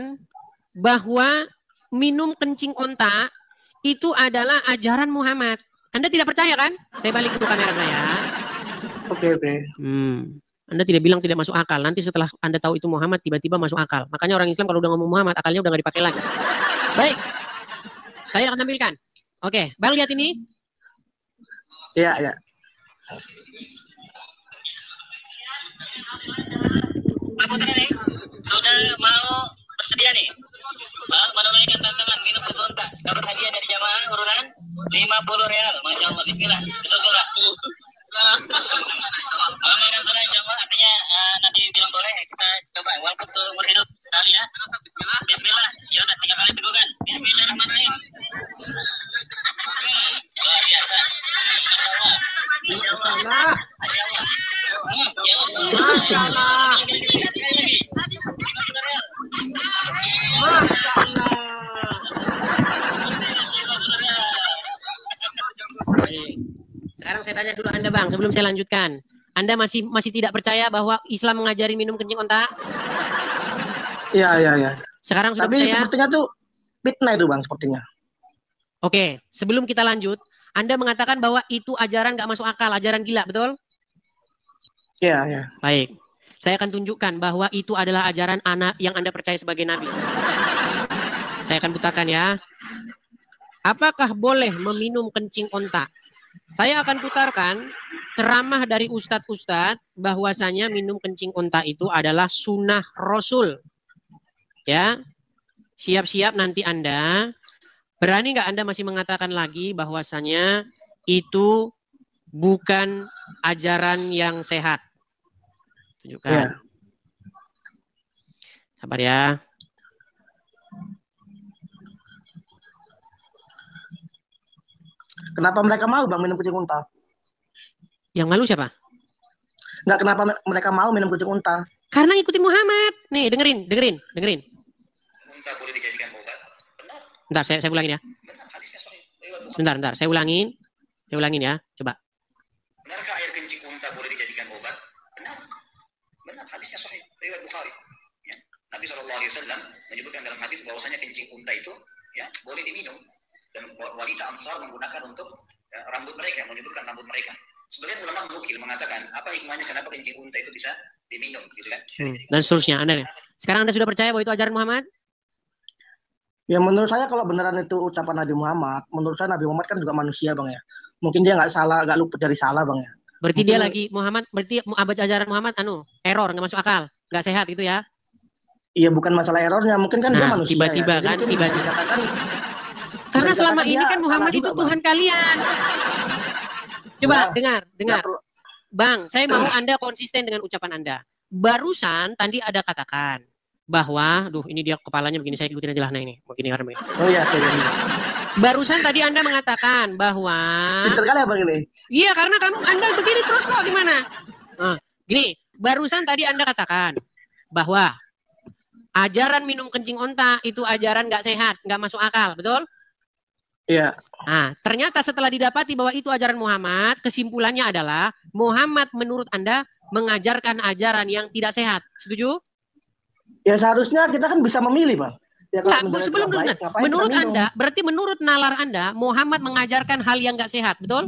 bahwa minum kencing onta itu adalah ajaran Muhammad. Anda tidak percaya kan? Saya balik ke kamera saya. Oke, oke. Anda tidak bilang tidak masuk akal. Nanti setelah Anda tahu itu Muhammad, tiba-tiba masuk akal. Makanya orang Islam kalau udah ngomong Muhammad, akalnya udah nggak dipakai lagi. Baik. Saya akan tampilkan. Oke, Bang lihat ini. Iya, iya. Pak Putri nih, sudah mau bersedia nih. Menunaikan tantangan minum susu onta. Dapat hadiah dari jamaah urunan 50 real. Masya Allah, bismillah. Ramai dan sunnah insya Allah, artinya nanti bilang boleh, kita coba walaupun seumur hidup sekali ya. Bismillah. Bismillah. Ya udah 3 kali tegukan. Bismillahirrahmanirrahim. Luar biasa. Masya Allah. Masya Allah. Masya Allah. Masya Allah. Sekarang saya tanya dulu Anda Bang, sebelum saya lanjutkan. Anda masih tidak percaya bahwa Islam mengajari minum kencing onta? Iya, iya, iya. Sekarang sudah Tapi percaya? sepertinya tuh fitnah itu Bang, sepertinya. Oke, sebelum kita lanjut, Anda mengatakan bahwa itu ajaran nggak masuk akal, ajaran gila, betul? Iya, iya. Baik. Saya akan tunjukkan bahwa itu adalah ajaran anak yang Anda percaya sebagai nabi. Saya akan putarkan ya. Apakah boleh meminum kencing onta? Saya akan putarkan ceramah dari ustadz-ustadz bahwasanya minum kencing onta itu adalah sunnah Rasul. Ya, siap-siap nanti Anda. Berani nggak Anda masih mengatakan lagi bahwasanya itu bukan ajaran yang sehat? Tunjukkan. Ya. Sabar ya. Kenapa mereka mau Bang minum kucing unta? Yang malu siapa? Nggak, kenapa mereka mau minum kucing unta? Karena ikuti Muhammad. Nih, dengerin. Unta boleh dijadikan obat. Bentar, saya ulangin ya. Bentar, saya ulangin. Saya ulangin ya, coba. Benarkah air kencing unta boleh dijadikan obat? Benar. Benar, hadisnya sahih. Riwayat Bukhari. Ya. Nabi SAW menyebutkan dalam hadis bahwasanya kencing unta itu ya boleh diminum. Dan wanita Ansar menggunakan untuk rambut mereka, menyebutkan rambut mereka. Sebagian ulama menukil mengatakan apa hikmahnya kenapa kencing unta itu bisa diminum, gitu kan? Dan seterusnya, Anda. Sekarang Anda sudah percaya bahwa itu ajaran Muhammad? Ya menurut saya kalau beneran itu ucapan Nabi Muhammad, menurut saya Nabi Muhammad kan juga manusia Bang ya. Mungkin dia nggak salah, nggak luput dari salah Bang ya. Berarti mungkin dia lagi Muhammad, berarti ajaran Muhammad error, nggak masuk akal, nggak sehat gitu ya? Iya, bukan masalah errornya, mungkin kan dia manusia. Tiba-tiba ya. kan, tiba-tiba. Karena selama ini kan Muhammad itu Tuhan kalian. Coba dengar. Bang, saya mau Anda konsisten dengan ucapan Anda. Barusan tadi ada katakan bahwa, ini dia kepalanya begini, saya ikutin aja lah, nah ini, begini karena begini. Oh iya, barusan tadi Anda mengatakan bahwa pinter kali apa ini? Iya, karena Anda begini terus kok, gimana? Gini, barusan tadi Anda katakan bahwa ajaran minum kencing onta itu ajaran nggak sehat, nggak masuk akal, betul? Iya. Nah, ternyata setelah didapati bahwa itu ajaran Muhammad, kesimpulannya adalah Muhammad menurut Anda mengajarkan ajaran yang tidak sehat. Setuju? Ya seharusnya kita kan bisa memilih, Bang. Ya, Enggak, sebelum dulu, menurut Anda, berarti menurut nalar Anda, Muhammad mengajarkan hal yang nggak sehat, betul?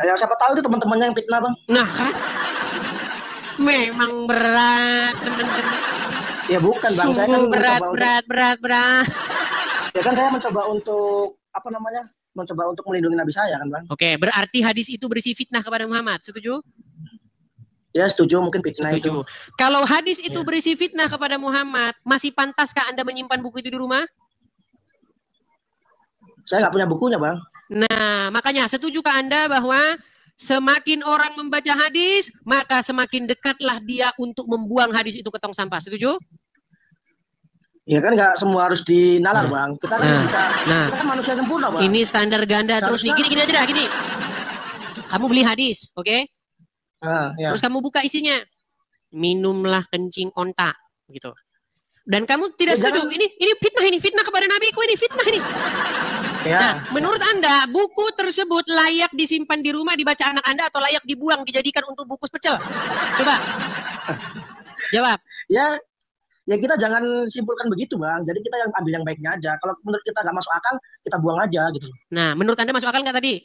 Ya siapa tahu itu teman-temannya yang fitnah, Bang. Nah, kan? Memang berat, teman-teman. Ya bukan, Bang. Saya kan berat. Ya kan saya mencoba untuk apa namanya? Mencoba untuk melindungi nabi saya kan, Bang. Oke, berarti hadis itu berisi fitnah kepada Muhammad. Setuju? Ya setuju, mungkin fitnah itu. Kalau hadis itu berisi fitnah kepada Muhammad, masih pantaskah Anda menyimpan buku itu di rumah? Saya nggak punya bukunya, Bang. Nah, makanya setujukah Anda bahwa semakin orang membaca hadis, maka semakin dekatlah dia untuk membuang hadis itu ke tong sampah. Setuju? Ya kan nggak semua harus dinalar, Bang. Kita kan bisa, kita kan manusia sempurna, Bang. Ini standar ganda terus nih. Gini aja dah, gini. Kamu beli hadis, oke? Ya. Terus kamu buka isinya, minumlah kencing onta, gitu. Dan kamu tidak setuju, ini fitnah kepada nabiku, ini fitnah ini. Ya. Nah, menurut Anda, buku tersebut layak disimpan di rumah, dibaca anak Anda, atau layak dibuang, dijadikan untuk bungkus pecel? Coba, jawab. Ya kita jangan simpulkan begitu, Bang. Jadi kita yang ambil yang baiknya aja. Kalau menurut kita nggak masuk akal, kita buang aja gitu. Nah, menurut Anda masuk akal nggak tadi?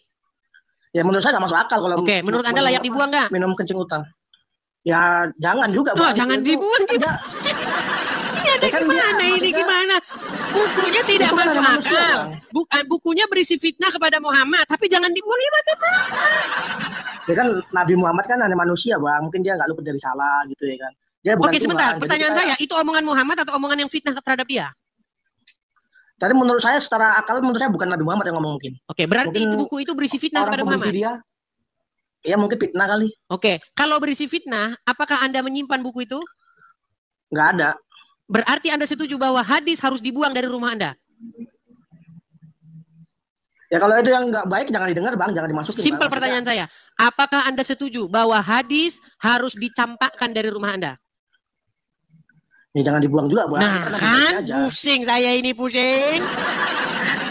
Ya menurut saya nggak masuk akal kalau. Oke, menurut Anda layak dibuang nggak? Minum kencing utang. Ya jangan juga, Bang. Oh, jangan dibuang. Ini ada gimana ini gimana? Bukunya tidak masuk akal. Bukunya berisi fitnah kepada Muhammad, tapi jangan dibuang. Ya kan Nabi Muhammad kan hanya manusia, Bang. Mungkin dia nggak luput dari salah gitu ya kan. Dia bukan Oke, sebentar. Tuhan. Pertanyaan saya, itu omongan Muhammad atau omongan yang fitnah terhadap dia? Tadi menurut saya secara akal menurut saya bukan Nabi Muhammad yang ngomong mungkin. Oke, berarti itu buku itu berisi fitnah kepada Muhammad. Dia, ya mungkin fitnah kali. Oke, kalau berisi fitnah, apakah Anda menyimpan buku itu? Nggak ada. Berarti Anda setuju bahwa hadis harus dibuang dari rumah Anda? Ya kalau itu yang nggak baik jangan didengar, Bang, jangan dimasukin. Simpel pertanyaan saya, apakah Anda setuju bahwa hadis harus dicampakkan dari rumah Anda? Ya jangan dibuang juga, Bang. Nah kan pusing saya ini pusing.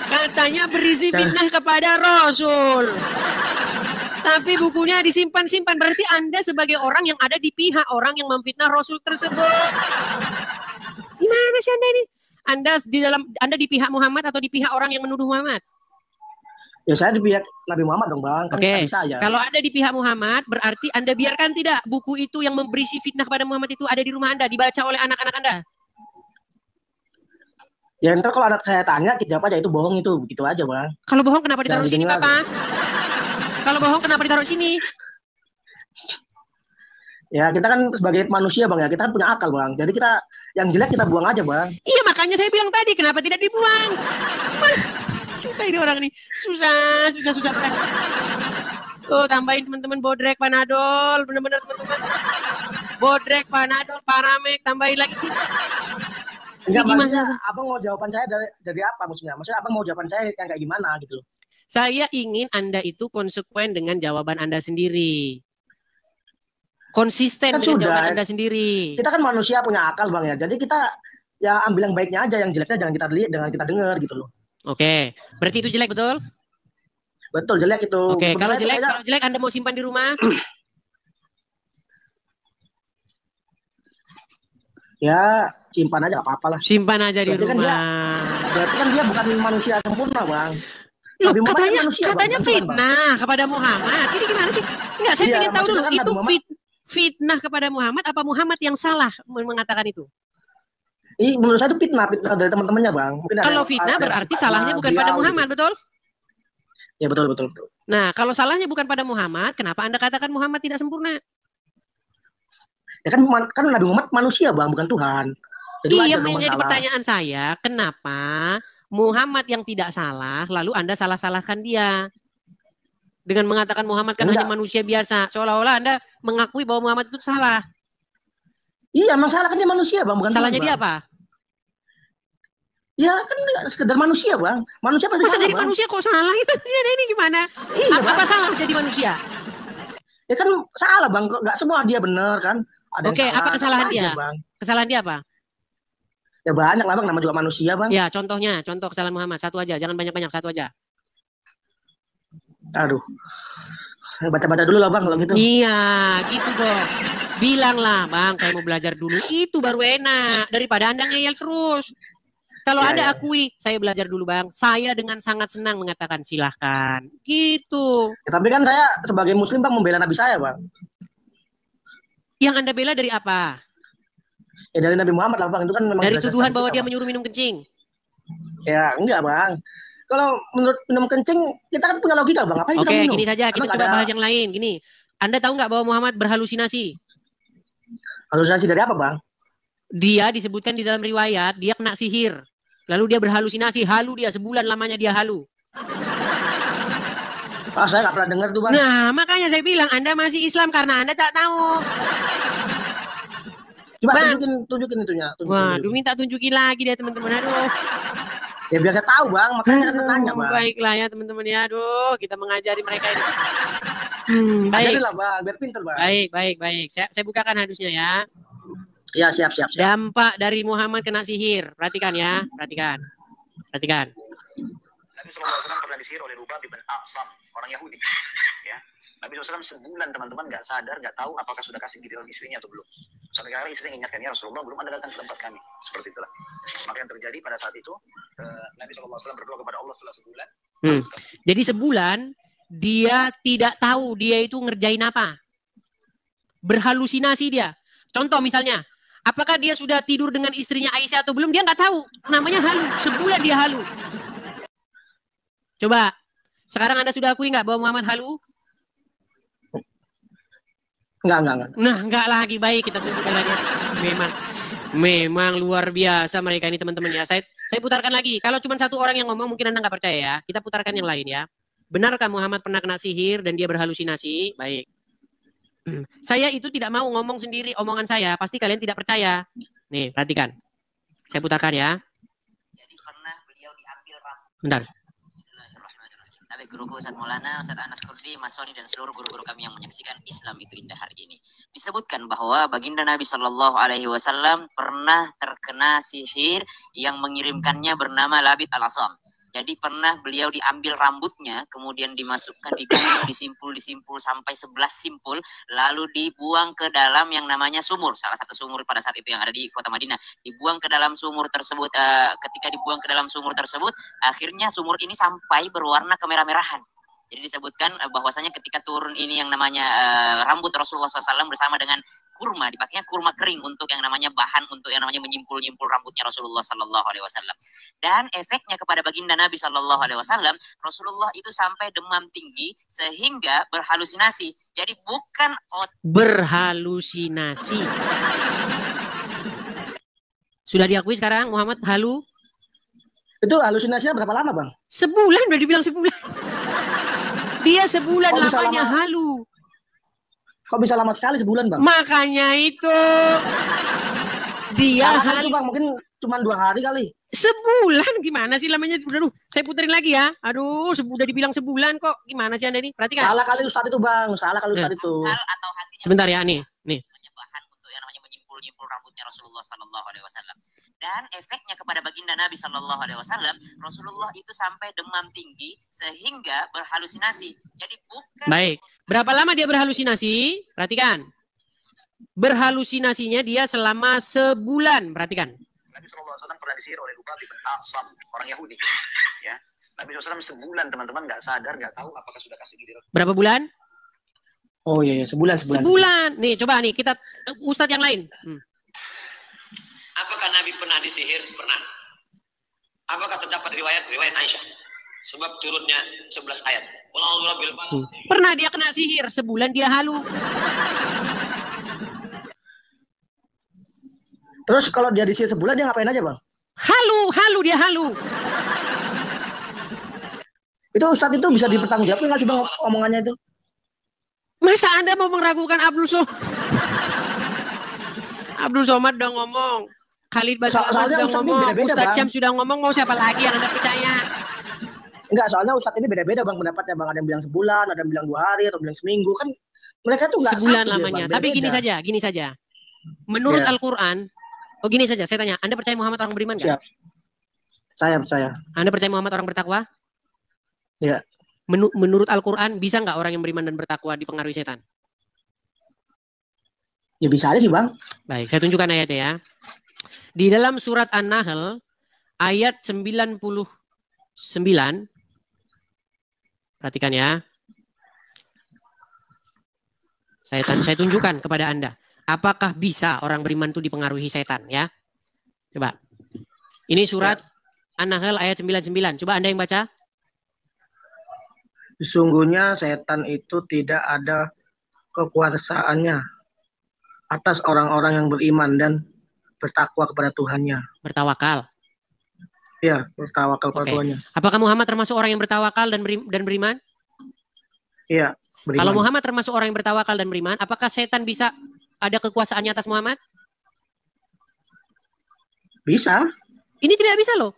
Katanya berisi fitnah kepada Rasul. Tapi bukunya disimpan-simpan. Berarti Anda sebagai orang yang ada di pihak orang yang memfitnah Rasul tersebut. Gimana sih Anda ini? Anda di pihak Muhammad atau di pihak orang yang menuduh Muhammad? Ya saya di pihak Nabi Muhammad dong, Bang. Oke. Kalau ada di pihak Muhammad, berarti Anda biarkan tidak buku itu yang berisi fitnah kepada Muhammad itu ada di rumah Anda, dibaca oleh anak-anak Anda? Ya ntar kalau anak saya tanya, kita jawab aja itu bohong itu, begitu aja, Bang. Kalau bohong kenapa ditaruh sini, Papa? Kalau bohong kenapa ditaruh sini? Ya kita kan sebagai manusia, Bang, ya kita kan punya akal, Bang. Jadi kita yang jelek kita buang aja, Bang. Iya, makanya saya bilang tadi kenapa tidak dibuang? Susah ini orang nih, susah. Oh, tambahin teman-teman Bodrek, Panadol, bener-bener teman-teman. Bodrek, Panadol, Paramek, tambahin lagi. Enggak, maksudnya abang mau jawaban saya dari apa maksudnya? Maksudnya abang mau jawaban saya yang kayak gimana gitu loh? Saya ingin Anda itu konsekuen dengan jawaban Anda sendiri. Konsisten kan dengan jawaban Anda sendiri. Kita kan manusia punya akal, Bang, ya. Jadi kita ya ambil yang baiknya aja, yang jeleknya jangan kita lihat, jangan kita dengar gitu loh. Oke, berarti itu jelek, betul? Betul, jelek itu. Oke, kalau jelek Anda mau simpan di rumah? Ya, simpan aja, apa-apa lah. Simpan aja di rumah. Berarti kan dia bukan manusia sempurna, Bang. Loh, katanya fitnah kepada Muhammad. Ini gimana sih? Enggak, saya ingin tahu dulu, itu fitnah kepada Muhammad, apa Muhammad yang salah mengatakan itu? Ini menurut saya itu fitnah dari teman-temannya, Bang. Mungkin kalau fitnah berarti salahnya bukan pada Muhammad, betul? Ya betul. Nah, kalau salahnya bukan pada Muhammad, kenapa Anda katakan Muhammad tidak sempurna? Ya kan Nabi Muhammad manusia, Bang, bukan Tuhan. Jadi iya, menjadi pertanyaan saya, kenapa Muhammad yang tidak salah, lalu Anda salah-salahkan dia? Dengan mengatakan Muhammad kan hanya manusia biasa, seolah-olah Anda mengakui bahwa Muhammad itu salah. Iya, emang salah kan dia manusia, Bang, bukan salahnya Tuhan, dia apa? Ya kan sekedar manusia, Bang. Manusia pasti masa salah, jadi Bang. manusia kok salah? Ini gimana? Iya, apa salah jadi manusia? Ya kan salah, Bang. Kok nggak semua dia benar kan? Oke, apa kesalahan dia? Kesalahan dia apa? Ya banyak lah bang, nama juga manusia bang. Ya contohnya, contoh kesalahan Muhammad. Satu aja, jangan banyak-banyak, satu aja. Aduh. Baca-baca dulu lah bang kalau gitu. Iya, gitu dong. Bilanglah bang, saya mau belajar dulu. Itu baru enak daripada Anda ngeyel terus. Kalau Anda akui, saya belajar dulu bang. Saya dengan sangat senang mengatakan silahkan. Gitu. Ya, tapi kan saya sebagai muslim bang membela Nabi saya bang. Yang Anda bela dari apa? Ya dari Nabi Muhammad lah bang. Itu kan memang dari tuduhan bahwa dia menyuruh minum kencing. Ya enggak bang. Kalau menurut minum kencing, kita kan punya logika bang. Apa yang kita minum? Oke, gini saja. Kita coba bahas yang lain. Gini, Anda tahu nggak bahwa Muhammad berhalusinasi? Halusinasi dari apa bang? Dia disebutkan di dalam riwayat, dia kena sihir. Lalu dia berhalusinasi, halu dia. Sebulan lamanya dia halu. Saya nggak pernah dengar tuh bang. Nah, makanya saya bilang Anda masih Islam karena Anda tak tahu. Coba tunjukin itunya. Waduh, minta tunjukin lagi deh teman-teman. Aduh. Ya biar saya tahu bang, makanya saya tanya bang. Baiklah ya teman-teman ya, aduh kita mengajari mereka ini. Baik. Ajarilah bang, biar pintar bang. Baik. Saya bukakan hadisnya ya. Ya siap. Dampak dari Muhammad kena sihir, perhatikan ya, perhatikan. Nabi SAW pernah disihir oleh Lubab bin Aqsam, orang Yahudi. Ya. Nabi SAW sebulan teman-teman nggak sadar, nggak tahu apakah sudah kasih giliran istrinya atau belum. Sampai kali istrinya ingatkan, ya Rasulullah belum Anda datang ke tempat kami. Seperti itulah. Maka yang terjadi pada saat itu, Nabi SAW berdoa kepada Allah setelah sebulan. Jadi sebulan, dia tidak tahu dia itu ngerjain apa. Berhalusinasi dia. Contoh misalnya, apakah dia sudah tidur dengan istrinya Aisyah atau belum, dia nggak tahu. Namanya halu. Sebulan dia halu. Coba, sekarang Anda sudah akui nggak bahwa Muhammad halu? Enggak. Nah, enggak lagi. Baik, kita tunjukkan lagi. Memang luar biasa mereka ini teman-teman ya. Saya putarkan lagi. Kalau cuma satu orang yang ngomong mungkin Anda nggak percaya ya. Kita putarkan yang lain ya. Benarkah Muhammad pernah kena sihir dan dia berhalusinasi? Baik. Saya itu tidak mau ngomong sendiri omongan saya. Pasti kalian tidak percaya. Nih, perhatikan. Saya putarkan ya. Jadi pernah beliau diambil rambut. Bentar. Tapi guruku Ustaz Maulana, Ustaz Anas Kurdi, Mas Soni dan seluruh guru-guru kami yang menyaksikan Islam itu indah hari ini. Disebutkan bahwa baginda Nabi Shallallahu Alaihi Wasallam pernah terkena sihir yang mengirimkannya bernama Labid al-Asam. Jadi pernah beliau diambil rambutnya, kemudian dimasukkan, disimpul sampai 11 simpul, lalu dibuang ke dalam yang namanya sumur, salah satu sumur pada saat itu yang ada di kota Madinah. Dibuang ke dalam sumur tersebut, ketika dibuang ke dalam sumur tersebut, akhirnya sumur ini sampai berwarna kemerah-merahan. Jadi disebutkan bahwasanya ketika turun ini yang namanya rambut Rasulullah SAW bersama dengan kurma, dipakainya kurma kering untuk yang namanya bahan untuk yang namanya menyimpul-nyimpul rambutnya Rasulullah SAW. Dan efeknya kepada baginda Nabi SAW, Rasulullah itu sampai demam tinggi sehingga berhalusinasi. Jadi bukan berhalusinasi. Sudah diakui sekarang Muhammad halu? Itu halusinasinya berapa lama bang? Sebulan, udah dibilang sebulan. Dia sebulan lamanya halu. Kok bisa lama sekali sebulan bang? Makanya itu. Dia halu bang, mungkin cuma 2 hari kali. Sebulan gimana sih lamanya? Aduh, saya puterin lagi ya. Aduh, udah dibilang sebulan kok. Gimana sih Anda ini? Perhatikan. Salah kali Ustadz itu bang, salah kali Ustadz itu. Sebentar ya, nih. Bahan untuk yang namanya menyimpul rambutnya Rasulullah SAW. Dan efeknya kepada baginda Nabi SAW, Rasulullah itu sampai demam tinggi sehingga berhalusinasi. Jadi bukan. Baik. Berapa lama dia berhalusinasi? Perhatikan. Berhalusinasinya dia selama sebulan. Perhatikan. Nabi SAW pernah disihir oleh Lubab bin Aqsam, orang Yahudi. Ya. Nabi SAW sebulan teman-teman nggak sadar, nggak tahu apakah sudah kasih giliran. Berapa bulan? Oh iya, sebulan. Sebulan. Nih, coba nih kita Ustadz yang lain. Apakah Nabi pernah disihir? Pernah. Apakah terdapat riwayat Aisyah? Sebab turunnya 11 ayat. Pernah dia kena sihir, sebulan dia halu. Terus kalau dia disihir sebulan dia ngapain aja bang? Halu dia halu. Itu Ustadz itu bisa dipertanggungjawabkan nggak sih bang omongannya itu? Masa Anda mau meragukan Abdul Somad? Abdul Somad udah ngomong. Khalid Basri sudah ngomong, Ustadz Syam sudah ngomong, mau siapa lagi yang Anda percaya? Enggak, soalnya Ustadz ini beda-beda bang pendapatnya bang. Ada yang bilang sebulan, ada yang bilang 2 hari, atau bilang seminggu. Kan mereka tuh nggak sebulan satu lamanya. Dia, bang. Tapi gini saja. Menurut Al-Quran, Oh gini saja, saya tanya, Anda percaya Muhammad orang beriman nggak? Siap. Saya percaya. Anda percaya Muhammad orang bertakwa? Ya. Menurut Al-Quran, bisa nggak orang yang beriman dan bertakwa dipengaruhi setan? Ya bisa aja sih Bang. Baik, saya tunjukkan ayatnya ya. Di dalam surat An-Nahl, ayat 99, perhatikan ya. Saya tunjukkan kepada Anda. Apakah bisa orang beriman itu dipengaruhi setan ya? Coba. Ini surat An-Nahl ayat 99. Coba Anda yang baca. Sesungguhnya setan itu tidak ada kekuasaannya atas orang-orang yang beriman dan bertakwa kepada Tuhannya. Bertawakal. Ya, bertawakal kepada Tuhannya. Apakah Muhammad termasuk orang yang bertawakal dan beriman? Iya, beriman. Kalau Muhammad termasuk orang yang bertawakal dan beriman, apakah setan bisa ada kekuasaannya atas Muhammad? Bisa. Ini tidak bisa loh.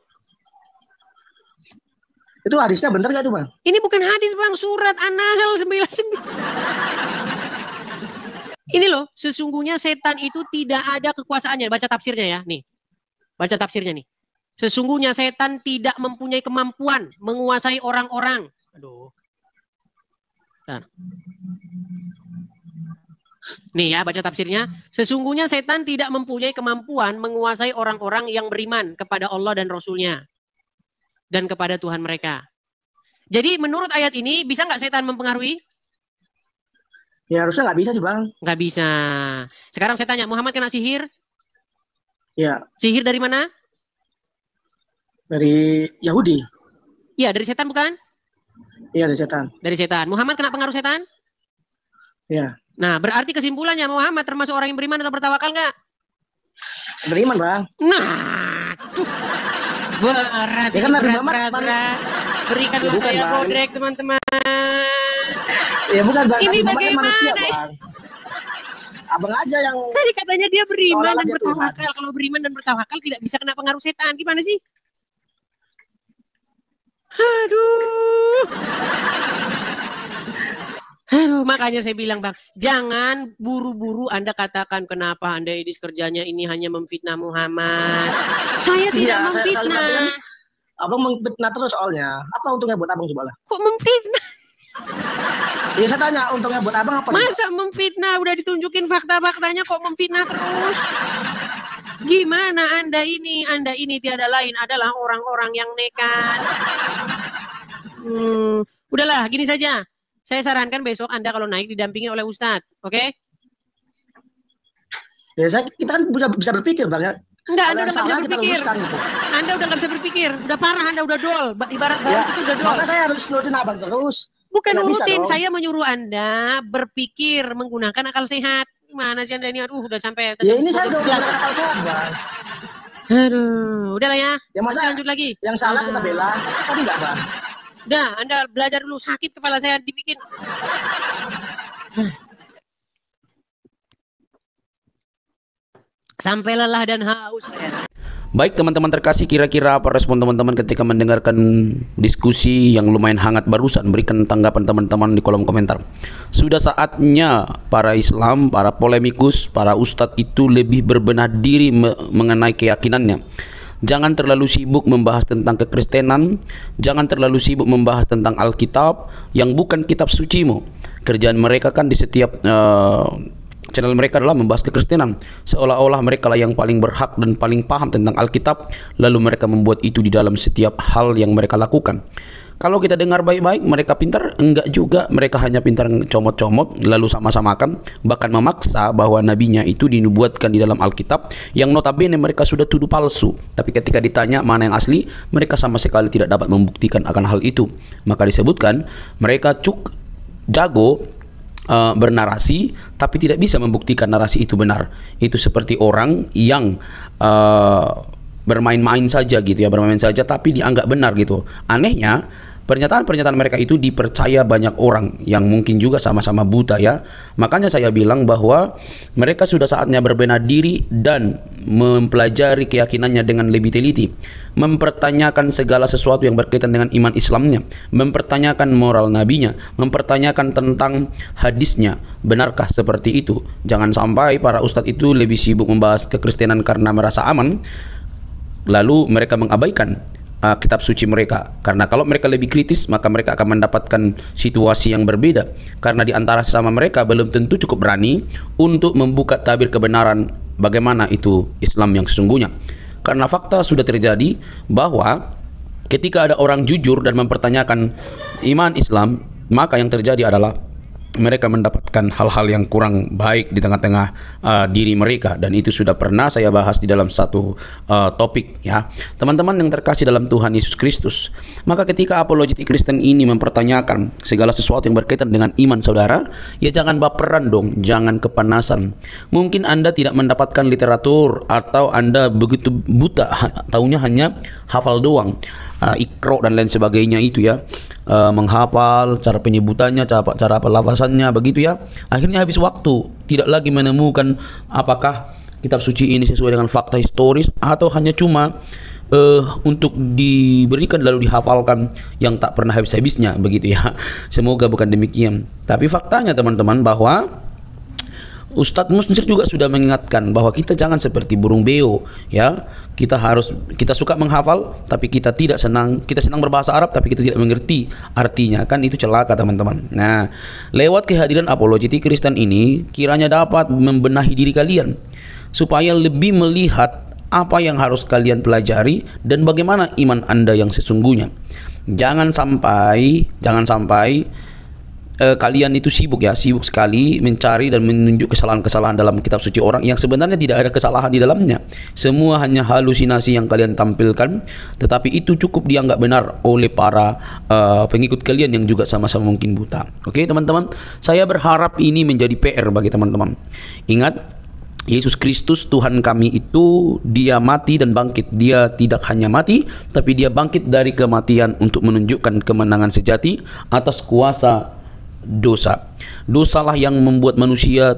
Itu hadisnya benar gak tuh Bang? Ini bukan hadis Bang, surat An-Nahl 99. Ini loh, sesungguhnya setan itu tidak ada kekuasaannya. Baca tafsirnya ya, nih. Baca tafsirnya nih. Sesungguhnya setan tidak mempunyai kemampuan menguasai orang-orang. Aduh. Nah. Nih ya, baca tafsirnya. Sesungguhnya setan tidak mempunyai kemampuan menguasai orang-orang yang beriman kepada Allah dan Rasul-Nya. Dan kepada Tuhan mereka. Jadi menurut ayat ini, bisa nggak setan mempengaruhi? Ya harusnya nggak bisa sih Bang. Nggak bisa. Sekarang saya tanya, Muhammad kena sihir? Ya. Sihir dari mana? Dari Yahudi. Iya, dari setan bukan? Iya, dari setan. Dari setan. Muhammad kena pengaruh setan? Iya. Nah, berarti kesimpulannya Muhammad termasuk orang yang beriman atau bertawakal nggak? Beriman Bang. Nah, tuh. Berat, ya kan Nabi Muhammad berat. Berikanlah ya, saya Bang. bodrek teman-teman. Ya bukan Bang. Ini Nabi bagaimana? Manusia, Bang. Abang aja yang tadi katanya dia beriman dan dia bertawakal. Kalau beriman dan bertawakal tidak bisa kena pengaruh setan. Gimana sih? Aduh, makanya saya bilang Bang, jangan buru-buru Anda katakan kenapa Anda edis kerjanya ini hanya memfitnah Muhammad. Saya tidak memfitnah. Abang memfitnah terus soalnya. Apa untungnya buat abang coba lah? Kok memfitnah? Ya saya tanya untungnya buat abang apa? Masa memfitnah udah ditunjukin fakta-faktanya kok memfitnah terus? Gimana Anda ini? Anda ini tiada lain adalah orang-orang yang nekat. Udahlah, gini saja. Saya sarankan besok Anda kalau naik didampingi oleh Ustadz, oke? Ya kita kan bisa berpikir Bang ya. Enggak, Anda udah nggak bisa berpikir. Gitu. Anda udah nggak bisa berpikir, udah parah, Anda udah dol. Ibarat itu udah dol. Maka saya harus nurutin abang terus. Bukan nurutin, saya menyuruh Anda berpikir menggunakan akal sehat. Gimana sih Anda ini? Aduh, udah sampai. Ya ini saya udah menggunakan akal sehat Bang. Aduh, udahlah ya. Ya masa lanjut lagi. Yang salah kita bela, tapi enggak Bang. Udah, Anda belajar dulu, sakit kepala saya dibikin. Sampai lelah dan haus. Baik teman-teman terkasih, kira-kira apa respon teman-teman ketika mendengarkan diskusi yang lumayan hangat barusan? Berikan tanggapan teman-teman di kolom komentar. Sudah saatnya para Islam, para polemikus, para ustadz itu lebih berbenah diri mengenai keyakinannya. Jangan terlalu sibuk membahas tentang kekristenan. Jangan terlalu sibuk membahas tentang Alkitab yang bukan kitab sucimu. Kerjaan mereka kan di setiap channel mereka adalah membahas kekristenan, seolah-olah mereka lah yang paling berhak dan paling paham tentang Alkitab. Lalu mereka membuat itu di dalam setiap hal yang mereka lakukan. Kalau kita dengar baik-baik, mereka pintar? Enggak juga. Mereka hanya pintar comot-comot lalu sama-samakan, bahkan memaksa bahwa nabinya itu dinubuatkan di dalam Alkitab yang notabene mereka sudah tuduh palsu. Tapi ketika ditanya mana yang asli, mereka sama sekali tidak dapat membuktikan akan hal itu. Maka disebutkan mereka jago bernarasi tapi tidak bisa membuktikan narasi itu benar. Itu seperti orang yang bermain-main saja gitu ya, bermain saja tapi dianggap benar gitu. Anehnya Pernyataan-pernyataan mereka itu dipercaya banyak orang yang mungkin juga sama-sama buta ya. Makanya saya bilang bahwa mereka sudah saatnya berbenah diri dan mempelajari keyakinannya dengan lebih teliti, mempertanyakan segala sesuatu yang berkaitan dengan iman Islamnya, mempertanyakan moral nabinya, mempertanyakan tentang hadisnya. Benarkah seperti itu? Jangan sampai para ustadz itu lebih sibuk membahas kekristenan karena merasa aman, lalu mereka mengabaikan kitab suci mereka. Karena kalau mereka lebih kritis, maka mereka akan mendapatkan situasi yang berbeda. Karena di antara sesama mereka belum tentu cukup berani untuk membuka tabir kebenaran bagaimana itu Islam yang sesungguhnya. Karena fakta sudah terjadi bahwa ketika ada orang jujur dan mempertanyakan iman Islam, maka yang terjadi adalah mereka mendapatkan hal-hal yang kurang baik di tengah-tengah diri mereka, dan itu sudah pernah saya bahas di dalam satu topik ya. Teman-teman yang terkasih dalam Tuhan Yesus Kristus, maka ketika apologetik Kristen ini mempertanyakan segala sesuatu yang berkaitan dengan iman saudara, ya jangan baperan dong, jangan kepanasan. Mungkin Anda tidak mendapatkan literatur atau Anda begitu buta, taunya hanya hafal doang, ikro dan lain sebagainya itu ya, menghafal cara penyebutannya, cara pelafasannya begitu ya. Akhirnya habis waktu, tidak lagi menemukan apakah kitab suci ini sesuai dengan fakta historis atau hanya cuma untuk diberikan lalu dihafalkan yang tak pernah habis-habisnya begitu ya. Semoga bukan demikian. Tapi faktanya teman-teman bahwa Ustadz Musnir juga sudah mengingatkan bahwa kita jangan seperti burung beo ya. Kita suka menghafal tapi kita senang berbahasa Arab tapi kita tidak mengerti artinya, kan itu celaka teman-teman. Nah, lewat kehadiran apologetik Kristen ini kiranya dapat membenahi diri kalian supaya lebih melihat apa yang harus kalian pelajari dan bagaimana iman Anda yang sesungguhnya. Jangan sampai kalian itu sibuk sekali mencari dan menunjuk kesalahan-kesalahan dalam kitab suci orang yang sebenarnya tidak ada kesalahan di dalamnya. Semua hanya halusinasi yang kalian tampilkan, tetapi itu cukup dianggap benar oleh para pengikut kalian yang juga sama-sama mungkin buta. Oke teman-teman, saya berharap ini menjadi PR bagi teman-teman. Ingat, Yesus Kristus Tuhan kami itu dia mati dan bangkit. Dia tidak hanya mati, tapi dia bangkit dari kematian untuk menunjukkan kemenangan sejati atas kuasa dosa. Dosalah yang membuat manusia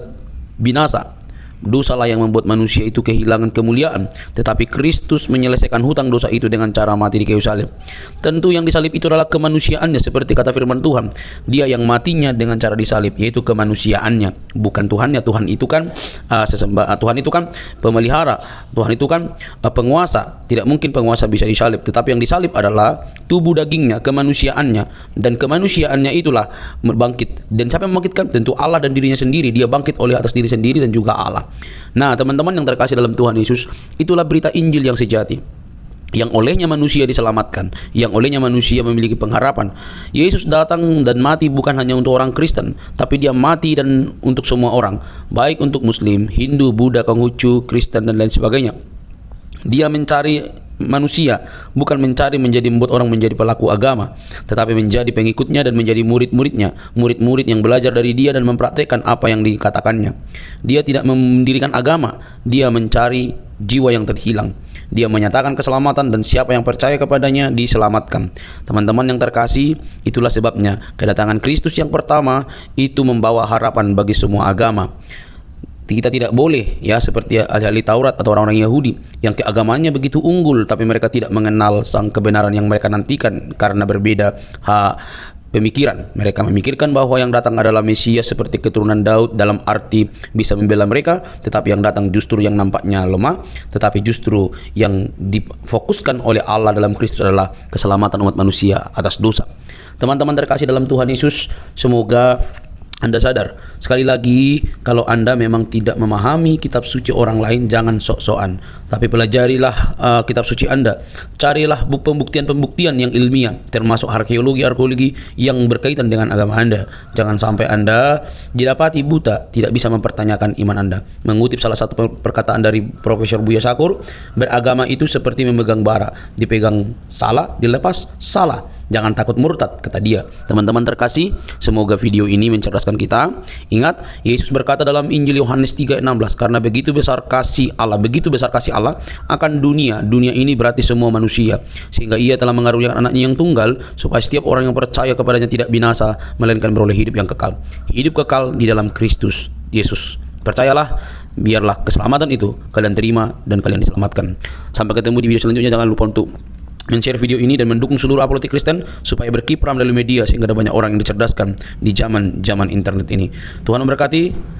binasa. Dosalah yang membuat manusia itu kehilangan kemuliaan. Tetapi Kristus menyelesaikan hutang dosa itu dengan cara mati di kayu salib. Tentu yang disalib itu adalah kemanusiaannya, seperti kata firman Tuhan. Dia yang matinya dengan cara disalib, yaitu kemanusiaannya, bukan Tuhannya. Tuhan itu kan Tuhan itu kan pemelihara. Tuhan itu kan penguasa. Tidak mungkin penguasa bisa disalib. Tetapi yang disalib adalah tubuh dagingnya, kemanusiaannya, dan kemanusiaannya itulah bangkit. Dan siapa yang membangkitkan? Tentu Allah dan dirinya sendiri. Dia bangkit oleh atas diri sendiri dan juga Allah. Nah teman-teman yang terkasih dalam Tuhan Yesus, itulah berita Injil yang sejati, yang olehnya manusia diselamatkan, yang olehnya manusia memiliki pengharapan. Yesus datang dan mati bukan hanya untuk orang Kristen, tapi dia mati dan untuk semua orang, baik untuk Muslim, Hindu, Buddha, Konghucu, Kristen dan lain sebagainya. Dia mencari manusia, bukan mencari membuat orang menjadi pelaku agama, tetapi menjadi pengikutnya dan menjadi murid-muridnya, murid-murid yang belajar dari dia dan mempraktekkan apa yang dikatakannya. Dia tidak mendirikan agama, dia mencari jiwa yang terhilang. Dia menyatakan keselamatan dan siapa yang percaya kepadanya diselamatkan. Teman-teman yang terkasih, itulah sebabnya kedatangan Kristus yang pertama itu membawa harapan bagi semua agama. Kita tidak boleh ya seperti ahli Taurat atau orang-orang Yahudi yang keagamannya begitu unggul tapi mereka tidak mengenal sang kebenaran yang mereka nantikan karena berbeda pemikiran. Mereka memikirkan bahwa yang datang adalah Mesias seperti keturunan Daud dalam arti bisa membela mereka, tetapi yang datang justru yang nampaknya lemah, tetapi justru yang difokuskan oleh Allah dalam Kristus adalah keselamatan umat manusia atas dosa. Teman-teman terkasih dalam Tuhan Yesus, semoga Anda sadar, sekali lagi, kalau Anda memang tidak memahami kitab suci orang lain, jangan sok-sokan. Tapi pelajarilah kitab suci Anda. Carilah pembuktian-pembuktian yang ilmiah, termasuk arkeologi yang berkaitan dengan agama Anda. Jangan sampai Anda didapati buta, tidak bisa mempertanyakan iman Anda. Mengutip salah satu perkataan dari Profesor Buya Syakur, beragama itu seperti memegang bara. Dipegang salah, dilepas salah. Jangan takut murtad, kata dia. Teman-teman terkasih, semoga video ini mencerdaskan kita. Ingat, Yesus berkata dalam Injil Yohanes 3:16, karena begitu besar kasih Allah akan dunia ini berarti semua manusia, sehingga ia telah mengaruniakan anaknya yang tunggal, supaya setiap orang yang percaya kepadanya tidak binasa, melainkan beroleh hidup yang kekal. Hidup kekal di dalam Kristus Yesus. Percayalah, biarlah keselamatan itu kalian terima dan kalian diselamatkan. Sampai ketemu di video selanjutnya. Jangan lupa untuk men-share video ini dan mendukung seluruh apologetik Kristen supaya berkiprah melalui media, sehingga ada banyak orang yang dicerdaskan di zaman internet ini. Tuhan memberkati.